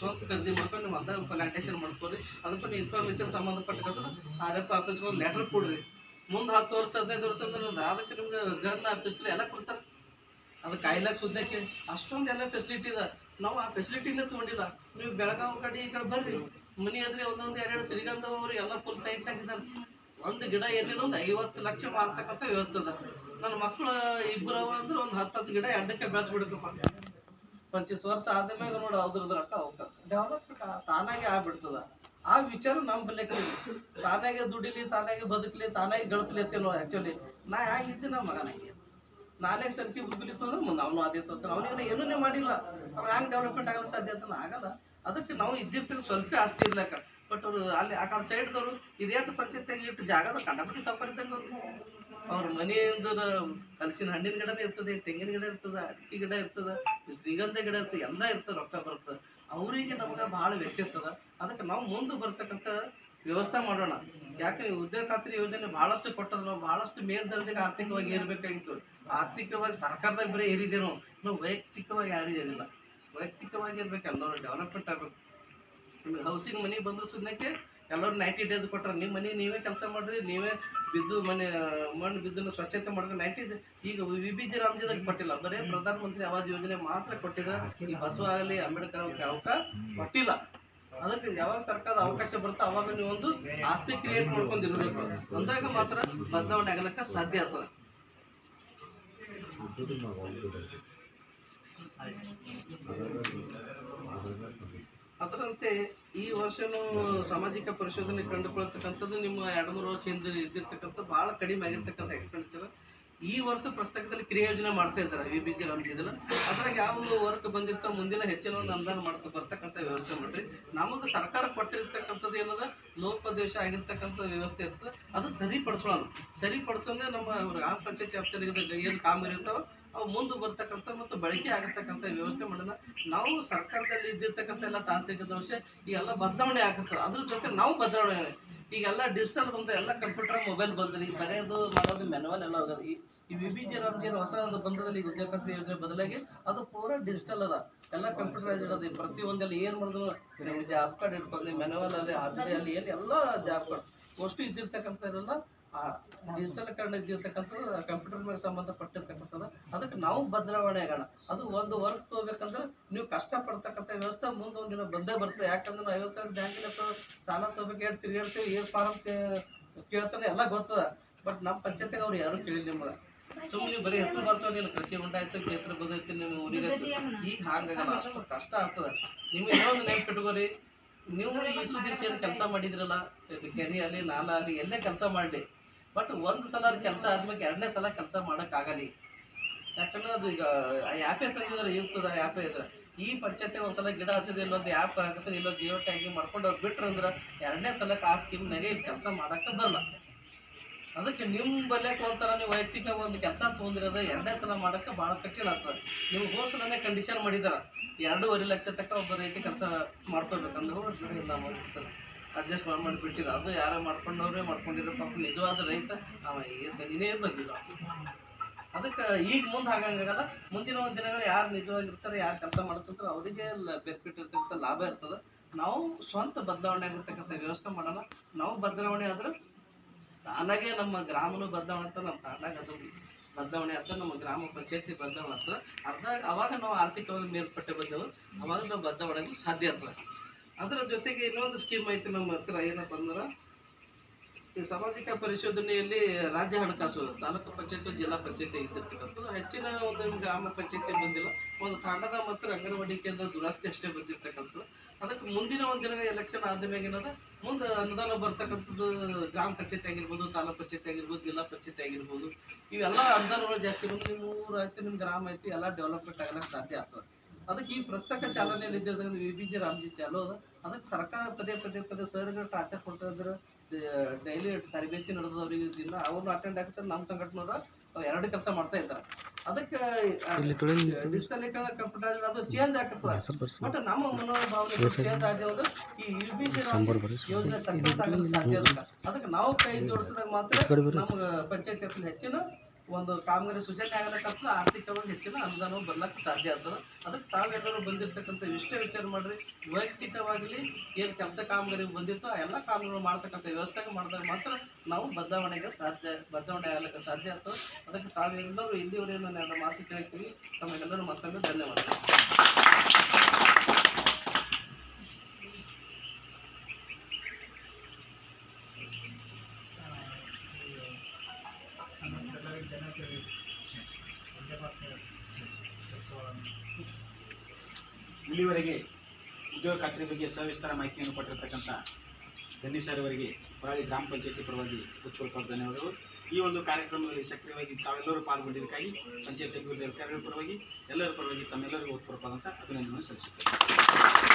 ಸ್ವಂತ ಖರೀದಿ ಮಾಡ್ಕೊಂಡು ನೀವು ಅಂದಾಗ ಪ್ಲಾಂಟೇಶನ್ ಮಾಡ್ಕೊರಿ. ಅದಕ್ಕೆ ನೀವು ಇನ್ಫಾರ್ಮೇಶನ್ ಸಂಬಂಧಪಟ್ಟ ಕೆಲಸ RF ಆಫೀಸ್ಗೆ ಒಂದು ಲೆಟರ್ ಕೊಡ್ರಿ. ಮುಂದೆ 10 ವರ್ಷ 15 ವರ್ಷ ಅಂದ್ರೆ ಅದಕ್ಕೆ ನಿಮ್ಗೆ ಗನ್ ಪಿಸ್ತೂಲ್ ಎಲ್ಲ ಕೊಡ್ತಾರೆ. ಅದು ಕಾಯಿಲಾಗ ಸುದ್ದಕ್ಕೆ ಅಷ್ಟೊಂದು ಎಲ್ಲ ಫೆಸಿಲಿಟಿ ಇದೆ. ನಾವು ಆ ಫೆಸಿಲಿಟಿನೇ ತೊಗೊಂಡಿಲ್ಲ. ನೀವು ಬೆಳಗಾವಿ ಕಡೆ ಈ ಕಡೆ ಬರ್ರಿ, ಮನೆ ಆದ್ರೆ 1-2 ಶ್ರೀಗಂಧ ಅವರು ಎಲ್ಲ ಫುಲ್ ಟೈಟ್ ಆಗಿದ್ದಾರೆ. ಒಂದು ಗಿಡ ಏನಿಲ್ಲ ಒಂದು 50 ಲಕ್ಷ ಮಾರ್ತಕ್ಕಂಥ ವ್ಯವಸ್ಥೆ ಅದ. ನನ್ನ ಮಕ್ಕಳು 2 ಅಂದ್ರೆ ಒಂದು 10 ಗಿಡ ಎಡ್ಡಕ್ಕೆ ಬೆಳೆಸ್ಬಿಡ್ಬೇಕಪ್ಪ. 25 ವರ್ಷ ಆದ್ಮೇಲೆ ನೋಡಿ ಅದ್ರದ್ದು ರೊಕ್ಕ ಹೋಗ್ತದೆ. ಡೆವಲಪ್ಮೆಂಟ್ ತಾನಾಗೆ ಆಗ್ಬಿಡ್ತದ. ಆ ವಿಚಾರ ನಮ್ಮ ಬಲ್ಲೆಕ್ಕೆ ತಾನಾಗೆ ದುಡಿಲಿ, ತಾನಾಗೆ ಬದುಕಲಿ, ತಾನಾಗೆ ಗಳಿಸ್ಲಿ ಅಂತೇನೋ. ಆ್ಯಕ್ಚುಲಿ ನಾ ಹೇಗಿದ್ದೆ ನಮ್ಮ ಮಗನಾಗೆ ನಾನೇ ಸಂಖ್ಯೆ ಬುಗ್ಲಿತ್ತು ಅಂದ್ರೆ ಮುಂದೆ ಅವನು ಅದೇ ತೊಂತಾನೆ. ಅವನಿಗೆ ಏನೂ ಮಾಡಿಲ್ಲ. ಅವ ಹ್ಯಾಂಗೆ ಡೆವಲಪ್ಮೆಂಟ್ ಆಗಲು ಸಾಧ್ಯ ಅಂತ ಆಗಲ್ಲ. ಅದಕ್ಕೆ ನಾವು ಇದ್ದಿರ್ತೀವಿ ಸ್ವಲ್ಪ ಆಸ್ತಿ ಇರ್ಲಕ್ಕ. ಬಟ್ ಅವರು ಅಲ್ಲಿ ಆ ಕಡೆ ಸೈಡ್ದವರು ಇದೇಟು ಪಂಚಾಯತ್ಯಾಗ ಇಟ್ಟು ಜಾಗದ ಕಂಡಪಟ್ಟಿ ಸೌಕರ್ಯ ಇದ್ದಂಗೆ ಅವ್ರ ಮನೆಯಿಂದ ಹಲಸಿನ ಹಣ್ಣಿನ ಗಿಡನೇ ಇರ್ತದೆ, ತೆಂಗಿನ ಗಿಡ ಇರ್ತದೆ, ಅಕ್ಕಿ ಗಿಡ ಇರ್ತದೆ, ಶ್ರೀಗಂಧ ಗಿಡ ಇರ್ತದೆ, ಎಲ್ಲ ಇರ್ತದೆ, ರೊಕ್ಕ ಬರ್ತದೆ. ಅವರಿಗೆ ನಮ್ಗೆ ಭಾಳ ವ್ಯತ್ಯಾಸ ಅದ. ಅದಕ್ಕೆ ನಾವು ಮುಂದೆ ಬರ್ತಕ್ಕಂಥ ವ್ಯವಸ್ಥೆ ಮಾಡೋಣ. ಯಾಕೆ ಉದ್ಯೋಗ ಖಾತ್ರಿ ಯೋಜನೆ ಭಾಳಷ್ಟು ಕೊಟ್ಟರು, ನಾವು ಭಾಳಷ್ಟು ಮೇಲ್ದರ್ಜೆಗೆ ಆರ್ಥಿಕವಾಗಿ ಏರ್ಬೇಕಾಗಿತ್ತು. ಆರ್ಥಿಕವಾಗಿ ಸರ್ಕಾರದಾಗ ಬರೀ ಏರಿದೇನೋ, ನಾವು ವೈಯಕ್ತಿಕವಾಗಿ ಯಾರು ಏರಿಲ್ಲ. ವೈಯಕ್ತಿಕವಾಗಿ ಇರ್ಬೇಕಲ್ಲ, ಡೆವಲಪ್ಮೆಂಟ್ ಆಗಬೇಕು. ನಿಮ್ಗೆ ಹೌಸಿಂಗ್ ಮನೆ ಬಂದು ಸುಮ್ಮನೆ ಎಲ್ಲರೂ 90 days ಕೊಟ್ಟರೆ ನಿಮ್ಮ ಮನೆ ನೀವೇ ಕೆಲಸ ಮಾಡಿರಿ, ನೀವೇ ಬಿದ್ದು ಮಣ್ಣು ಬಿದ್ದು ಸ್ವಚ್ಛತೆ ಮಾಡಿದ್ರೆ 90 days. ಈಗ VBG ರಾಮ್ಜಿದಾಗ ಕೊಟ್ಟಿಲ್ಲ, ಬರೀ ಪ್ರಧಾನಮಂತ್ರಿ ಆವಾಸ್ ಯೋಜನೆ ಮಾತ್ರ ಕೊಟ್ಟಿದ್ರೆ. ಈ ಬಸವ ಆಗಲಿ ಅಂಬೇಡ್ಕರ್ ಅವಕಾಶ ಕೊಟ್ಟಿಲ್ಲ. ಅದಕ್ಕೆ ಯಾವಾಗ ಸರ್ಕಾರದ ಅವಕಾಶ ಬರುತ್ತೆ ಅವಾಗ ನೀವು ಒಂದು ಆಸ್ತಿ ಕ್ರಿಯೇಟ್ ಮಾಡ್ಕೊಂಡಿರ್ಬೇಕು. ಅಂದಾಗ ಮಾತ್ರ ಬದಲಾವಣೆ ಆಗಲಿಕ್ಕೆ ಸಾಧ್ಯ ಆಗ್ತದೆ. ಅದರಂತೆ ಈ ವರ್ಷನೂ ಸಾಮಾಜಿಕ ಪರಿಶೋಧನೆ ಕಂಡುಕೊಳ್ತಕ್ಕಂಥದ್ದು ನಿಮ್ಮ 2-3 ವರ್ಷ ಹಿಂದೆ ಇದ್ದಿರ್ತಕ್ಕಂಥ ಭಾಳ ಕಡಿಮೆ ಆಗಿರ್ತಕ್ಕಂಥ ಎಕ್ಸ್ಪೆಂಡಿಚರ್ ಈ ವರ್ಷ ಪುಸ್ತಕದಲ್ಲಿ ಕ್ರಿಯಾ ಯೋಜನೆ ಮಾಡ್ತಾ ಇದ್ದಾರೆ VBG ರಾಮ್ಜಿದಲ್ಲ. ಅದ್ರಾಗ ಯಾವ ವರ್ಕ್ ಬಂದಿರ್ತಾವ ಮುಂದಿನ ಹೆಚ್ಚಿನ ಒಂದು ಅನುದಾನ ಮಾಡ್ತಾ ಬರ್ತಕ್ಕಂಥ ವ್ಯವಸ್ಥೆ ಮಾಡ್ರಿ. ನಮಗೆ ಸರ್ಕಾರ ಕೊಟ್ಟಿರ್ತಕ್ಕಂಥದ್ದು ಏನದ ಲೋಪದೋಷ ಆಗಿರ್ತಕ್ಕಂಥ ವ್ಯವಸ್ಥೆ ಇರ್ತದೆ, ಅದು ಸರಿಪಡಿಸೋಣ ನಮ್ಮ ಗ್ರಾಮ ಪಂಚಾಯತಿ ವ್ಯಾಪ್ತಿಯಲ್ಲಿ ಏನು ಕಾಮಗಾರಿ ಇರ್ತಾವ ಅವು ಮುಂದೆ ಬರ್ತಕ್ಕಂಥ ಮತ್ತು ಬಳಕೆ ಆಗತಕ್ಕಂಥ ವ್ಯವಸ್ಥೆ ಮಾಡೋಣ. ನಾವು ಸರ್ಕಾರದಲ್ಲಿ ಇದ್ದಿರ್ತಕ್ಕಂಥ ಎಲ್ಲ ತಾಂತ್ರಿಕ ದೋಷ ಈ ಎಲ್ಲ ಬದಲಾವಣೆ ಆಗುತ್ತೆ. ಅದ್ರ ಜೊತೆ ನಾವು ಬದಲಾವಣೆ ಈಗೆಲ್ಲ ಡಿಜಿಟಲ್ ಬಂದ, ಎಲ್ಲ ಕಂಪ್ಯೂಟರ್ ಮೊಬೈಲ್ ಬಂದ್ರಿ, ಬರೆಯೋದು ಮಾಡೋದು ಮ್ಯಾನುವಲ್ ಎಲ್ಲ ಹೋಗೋದು. ಈ VBG ರಾಮ್ಜಿ ಹೊಸ ಬಂದದಲ್ಲಿ ಉದ್ಯೋಗ ಖಾತ್ರಿ ಯೋಜನೆ ಬದಲಾಗಿ ಅದು ಪೂರಾ ಡಿಜಿಟಲ್ ಅದ, ಎಲ್ಲ ಕಂಪ್ಯೂಟರೈಸ್ ಇರೋದು. ಪ್ರತಿಯೊಂದೆಲ್ಲ ಏನು ಮಾಡಿದ್ರು ನಿಮ್ಗೆ ಜಾಬ್ ಕಾರ್ಡ್ ಇಟ್ಕೊಂಡು ಮ್ಯಾನುವಲ್ ಅಲ್ಲಿ ಹಾಜರಿ ಅಲ್ಲಿ ಏನು ಎಲ್ಲ ಜಾಬ್ ಕಾರ್ಡ್ ಅಷ್ಟು ಇದ್ದಿರ್ತಕ್ಕಂಥದ್ದೆಲ್ಲ ಡಿಜಿಟಲ್ ಕಾರ್ಡ್ ಇದ್ದಿರ್ತಕ್ಕಂಥದ್ದು ಕಂಪ್ಯೂಟರ್ ಮೇಲೆ ಸಂಬಂಧಪಟ್ಟಿರ್ತಕ್ಕಂಥದ್ದು. ಅದಕ್ಕೆ ನಾವು ಬದಲಾವಣೆ ಆಗೋಣ. ಅದು ಒಂದು ವರ್ಕ್ ತೊಗೋಬೇಕಂದ್ರೆ ನೀವು ಕಷ್ಟಪಡ್ತಕ್ಕಂಥ ವ್ಯವಸ್ಥೆ ಮುಂದೆ ಒಂದಿನ ಬಂದೇ ಬರ್ತದೆ. ಯಾಕಂದ್ರೆ ನಾವು 50,000 ಬ್ಯಾಂಕಿನ ಸಾಲ ತೊಗೋಬೇಕು, ಏನು ತಿರುಗಾಡ್ತೀವಿ, ಏನು ಫಾರಂ ಕೇಳ್ತಾರೆ ಎಲ್ಲ ಗೊತ್ತದ. ಬಟ್ ನಮ್ಮ ಪಂಚಾಯತ್ಗೆ ಅವ್ರು ಯಾರು ಕೇಳಿಲ್ಲ. ನಿಮ್ಗೆ ಸುಮ್ಮನೆ ನೀವು ಬರೀ ಹೆಸರು ಬರ್ಸೋದಿಲ್ಲ, ಕೃಷಿ ಉಂಟಾಯ್ತು, ಕ್ಷೇತ್ರ ಬದೈತಿ, ನಿಮ್ಮ ಊರಿಗೆ ಈಗ ಹಾಗಾಗಲ್ಲ, ಅಷ್ಟು ಕಷ್ಟ ಆಗ್ತದೆ. ನಿಮ್ಗೆ ಇನ್ನೊಂದು ನೆನ್ಪಿಟ್ಕೋರಿ, ನೀವು ಈ ಸುದ್ದಿಸಿ ಏನು ಕೆಲಸ ಮಾಡಿದ್ರಲ್ಲ, ಕೆರೆ ಆಗಲಿ ನಾಲ ಆಗಲಿ ಎಲ್ಲೇ ಕೆಲಸ ಮಾಡಲಿ, ಬಟ್ ಒಂದು ಸಲ ಕೆಲಸ ಆದ್ಮೇಲೆ 2ನೇ ಸಲ ಕೆಲಸ ಮಾಡೋಕ್ಕಾಗಲಿ. ಯಾಕಂದ್ರೆ ಅದು ಈಗ ಆ್ಯಪೇ ತಂದಿದ್ರೆ ಇರ್ತದೆ, ಆ್ಯಪೇ ಇದ್ರೆ ಈ ಪಂಚಾಯತ್ಗೆ ಒಂದ್ಸಲ ಗಿಡ ಹಚ್ಚೋದು, ಇಲ್ಲೊಂದು ಆ್ಯಪ್ ಹಾಕಿಸೋದು, ಇಲ್ಲೊಂದು ಜಿಯೋ ಟ್ಯಾಗಿಂಗ್ ಮಾಡ್ಕೊಂಡು ಅವ್ರು ಬಿಟ್ರಂದ್ರೆ 2ನೇ ಸಲಕ್ಕೆ ಆ ಸ್ಕೀಮ್ನಾಗೆ ಇಲ್ಲಿ ಕೆಲಸ ಮಾಡೋಕ್ಕೆ ಬರಲ್ಲ. ಅದಕ್ಕೆ ನಿಮ್ಮ ಬಲ್ಯಕ್ಕೆ ಒಂದ್ಸಲ ನೀವು ವೈಯಕ್ತಿಕ ಒಂದು ಕೆಲಸ ತೊಗೊಂಡಿರೋದು 2ನೇ ಸಲ ಮಾಡೋಕ್ಕೆ ಭಾಳ ಕಠಿಣ ಆಗ್ತದೆ. ನೀವು ಹೋಸಲನೇ ಕಂಡೀಷನ್ ಮಾಡಿದಾರ 2.5 ಲಕ್ಷ ತನಕ ಒಬ್ಬ ರೈತ ಕೆಲಸ ಮಾಡ್ಕೋಬೇಕಂದ್ರೆ ನಾವು ಅಡ್ಜಸ್ಟ್ ಮಾಡಿಬಿಟ್ಟಿರ. ಅದು ಯಾರೋ ಮಾಡ್ಕೊಂಡವ್ರೆ ಮಾಡ್ಕೊಂಡಿರೋ ಪಾಪ ನಿಜವಾದ ರೈತ ಅವ ಸರಿನೇ ಬಂದಿಲ್ಲ. ಅದಕ್ಕೆ ಈಗ ಮುಂದೆ ಹಾಗಂಗಾಗಲ್ಲ. ಮುಂದಿನ ಒಂದು ದಿನಗಳು ಯಾರು ನಿಜವಾಗಿರ್ತಾರೆ, ಯಾರು ಕೆಲಸ ಮಾಡ್ತಿರ್ತಾರೆ ಅವರಿಗೆ ಬೆನಿಫಿಟ್ ಇರ್ತಕ್ಕಂಥ ಲಾಭ ಇರ್ತದೆ. ನಾವು ಸ್ವಂತ ಬದಲಾವಣೆ ಆಗಿರ್ತಕ್ಕಂಥ ವ್ಯವಸ್ಥೆ ಮಾಡೋಣ. ನಾವು ಬದಲಾವಣೆ ಆದ್ರೆ ತಾನಾಗೆ ನಮ್ಮ ಗ್ರಾಮನೂ ಬದಲಾವಣೆ ಆಗ್ತದೆ, ನಮ್ಮ ತಾನಾಗ ಅದು ಬದಲಾವಣೆ ಆಗ್ತದೆ, ನಮ್ಮ ಗ್ರಾಮ ಪಂಚಾಯತಿ ಬದಲಾವಣೆ ಆಗ್ತದೆ. ಅವಾಗ ನಾವು ಆರ್ಥಿಕವಾಗಿ ಮೇಲ್ಪಟ್ಟೆ ಬಂದೆವು, ಅವಾಗ ನಾವು ಬದಲಾವಣೆ ಸಾಧ್ಯ ಆಗ್ತದೆ. ಅದರ ಜೊತೆಗೆ ಇನ್ನೊಂದು ಸ್ಕೀಮ್ ಐತಿ ನಮ್ಮ ಹತ್ರ. ಏನಪ್ಪ ಅಂದ್ರೆ ಈ ಸಾಮಾಜಿಕ ಪರಿಶೋಧನೆಯಲ್ಲಿ ರಾಜ್ಯ ಹಣಕಾಸು ತಾಲೂಕು ಪಂಚಾಯತ್ ಜಿಲ್ಲಾ ಪಂಚಾಯತಿ ಇದ್ದಿರ್ತಕ್ಕಂಥದ್ದು ಹೆಚ್ಚಿನ ಒಂದು ಗ್ರಾಮ ಪಂಚಾಯತಿ ಬಂದಿಲ್ಲ. ಒಂದು ತಾಂಡದ ಮತ್ತು ಅಂಗನವಾಡಿ ಕೇಂದ್ರ ದುರಸ್ತಿ ಅಷ್ಟೇ ಬಂದಿರ್ತಕ್ಕಂಥದ್ದು. ಅದಕ್ಕೆ ಮುಂದಿನ ಒಂದು ದಿನ ಎಲೆಕ್ಷನ್ ಆದ್ಮೇಲೆ ಏನದ ಮುಂದೆ ಅನುದಾನ ಬರ್ತಕ್ಕಂಥದ್ದು ಗ್ರಾಮ ಪಂಚಾಯತಿ ಆಗಿರ್ಬೋದು, ತಾಲೂಕು ಪಂಚಾಯತಿ ಆಗಿರ್ಬೋದು, ಜಿಲ್ಲಾ ಪಂಚಾಯತಿ ಆಗಿರ್ಬೋದು. ಇವೆಲ್ಲ ಅನುದಾನಗಳು ಜಾಸ್ತಿ ಬಂದು ನಿಮ್ಮ ಊರು ಆಯ್ತು, ನಿಮ್ಮ ಗ್ರಾಮ ಐತಿ, ಎಲ್ಲ ಡೆವಲಪ್ಮೆಂಟ್ ಆಗಲಿಕ್ಕೆ ಸಾಧ್ಯ ಆಗ್ತದೆ. ಅದಕ್ಕೆ ಈ ಪುಸ್ತಕ ಚಾಲನೆಯಲ್ಲಿ ಇದ್ದಿರ್ತಕ್ಕಂಥ VBG ರಾಮ್ಜಿ ಚಾಲೂ ಅದ. ಅದಕ್ಕೆ ಸರ್ಕಾರ ಪದೇ ಸರ್ಗಳು ಟಾರ್ಚರ್ ಕೊಡ್ತಾ ಇದ್ರೆ ಡೈಲಿ ತರಬೇತಿ ನಡೆದವ್ರಿಗೆ ದಿನ ಅವ್ರನ್ನ ಅಟೆಂಡ್ ಆಗ್ತಾರೆ. ನಮ್ಮ ಸಂಘಟನೆಯವ್ರ 2 ಕೆಲಸ ಮಾಡ್ತಾ ಇದ್ದಾರೆ. ಅದಕ್ಕೆ ಡಿಜಿಟಲೀಕರಣ ಕಂಪ್ಯೂಟರ್ ಅದು ಚೇಂಜ್ ಆಗ್ತದೆ. ಬಟ್ ನಮ್ಮ ಮನೋಭಾವನೆ ಚೇಂಜ್ ಆದ್ರೆ ಈ VBG ಯೋಜನೆ ಸಕ್ಸಸ್ ಆಗಲಿಕ್ಕೆ ಸಾಧ್ಯ ಇಲ್ಲ. ಅದಕ್ಕೆ ನಾವು ಕೈ ಜೋಡಿಸಿದಾಗ ಮಾತ್ರ ನಮ್ಮ ಪಂಚಾಯತ್ ಹೆಚ್ಚಿನ ಒಂದು ಕಾಮಗಾರಿ ಸೂಚನೆ ಆಗಲಿಕ್ಕೆ ಆರ್ಥಿಕವಾಗಿ ಹೆಚ್ಚಿನ ಅನುದಾನ ಬರ್ಲಿಕ್ಕೆ ಸಾಧ್ಯ ಆಗ್ತದೆ. ಅದಕ್ಕೆ ತಾವೆಲ್ಲರೂ ಬಂದಿರ್ತಕ್ಕಂಥ ಇಷ್ಟೇ ವಿಚಾರ ಮಾಡಿರಿ. ವೈಯಕ್ತಿಕವಾಗಲಿ ಏನು ಕೆಲಸ ಕಾಮಗಾರಿ ಬಂದಿರ್ತೋ ಆ ಎಲ್ಲ ಕಾಮಗಾರಿ ಮಾಡ್ತಕ್ಕಂಥ ವ್ಯವಸ್ಥೆ ಮಾಡಿದಾಗ ಮಾತ್ರ ನಾವು ಬದಲಾವಣೆ ಆಗಲಿಕ್ಕೆ ಸಾಧ್ಯ ಆಗ್ತದೆ. ಅದಕ್ಕೆ ತಾವೆಲ್ಲರೂ ಇಲ್ಲಿವರೆಗೂ ನಾನು ಮಾತು ಕೇಳ್ತೀವಿ. ತಮಗೆಲ್ಲರೂ ಮತ್ತೊಮ್ಮೆ ಧನ್ಯವಾದಗಳು. ಇಲ್ಲಿವರೆಗೆ ಉದ್ಯೋಗ ಖಾತ್ರಿ ಬಗ್ಗೆ ಸವಿಸ್ತಾರ ಮಾಹಿತಿಯನ್ನು ಕೊಟ್ಟಿರ್ತಕ್ಕಂಥ ಧನ್ಯ ಸರ್ ಅವರಿಗೆ ಹೊರಳಿ ಗ್ರಾಮ ಪಂಚಾಯತಿ ಪರವಾಗಿ ಉತ್ಪೂರ್ವಕ ಧನ್ಯವಾದಗಳು. ಈ ಒಂದು ಕಾರ್ಯಕ್ರಮದಲ್ಲಿ ಸಕ್ರಿಯವಾಗಿ ತಾವೆಲ್ಲರೂ ಪಾಲ್ಗೊಂಡಿದ್ದಕ್ಕಾಗಿ ಪಂಚಾಯತ್ ಅಭಿವೃದ್ಧಿ ಅಧಿಕಾರಿಗಳ ಪರವಾಗಿ ಎಲ್ಲರ ಪರವಾಗಿ ತಮ್ಮೆಲ್ಲರಿಗೂ ಉತ್ಪೂರ್ವಕವಾದಂಥ ಅಭಿನಂದನೆ ಸಲ್ಲಿಸುತ್ತೇವೆ.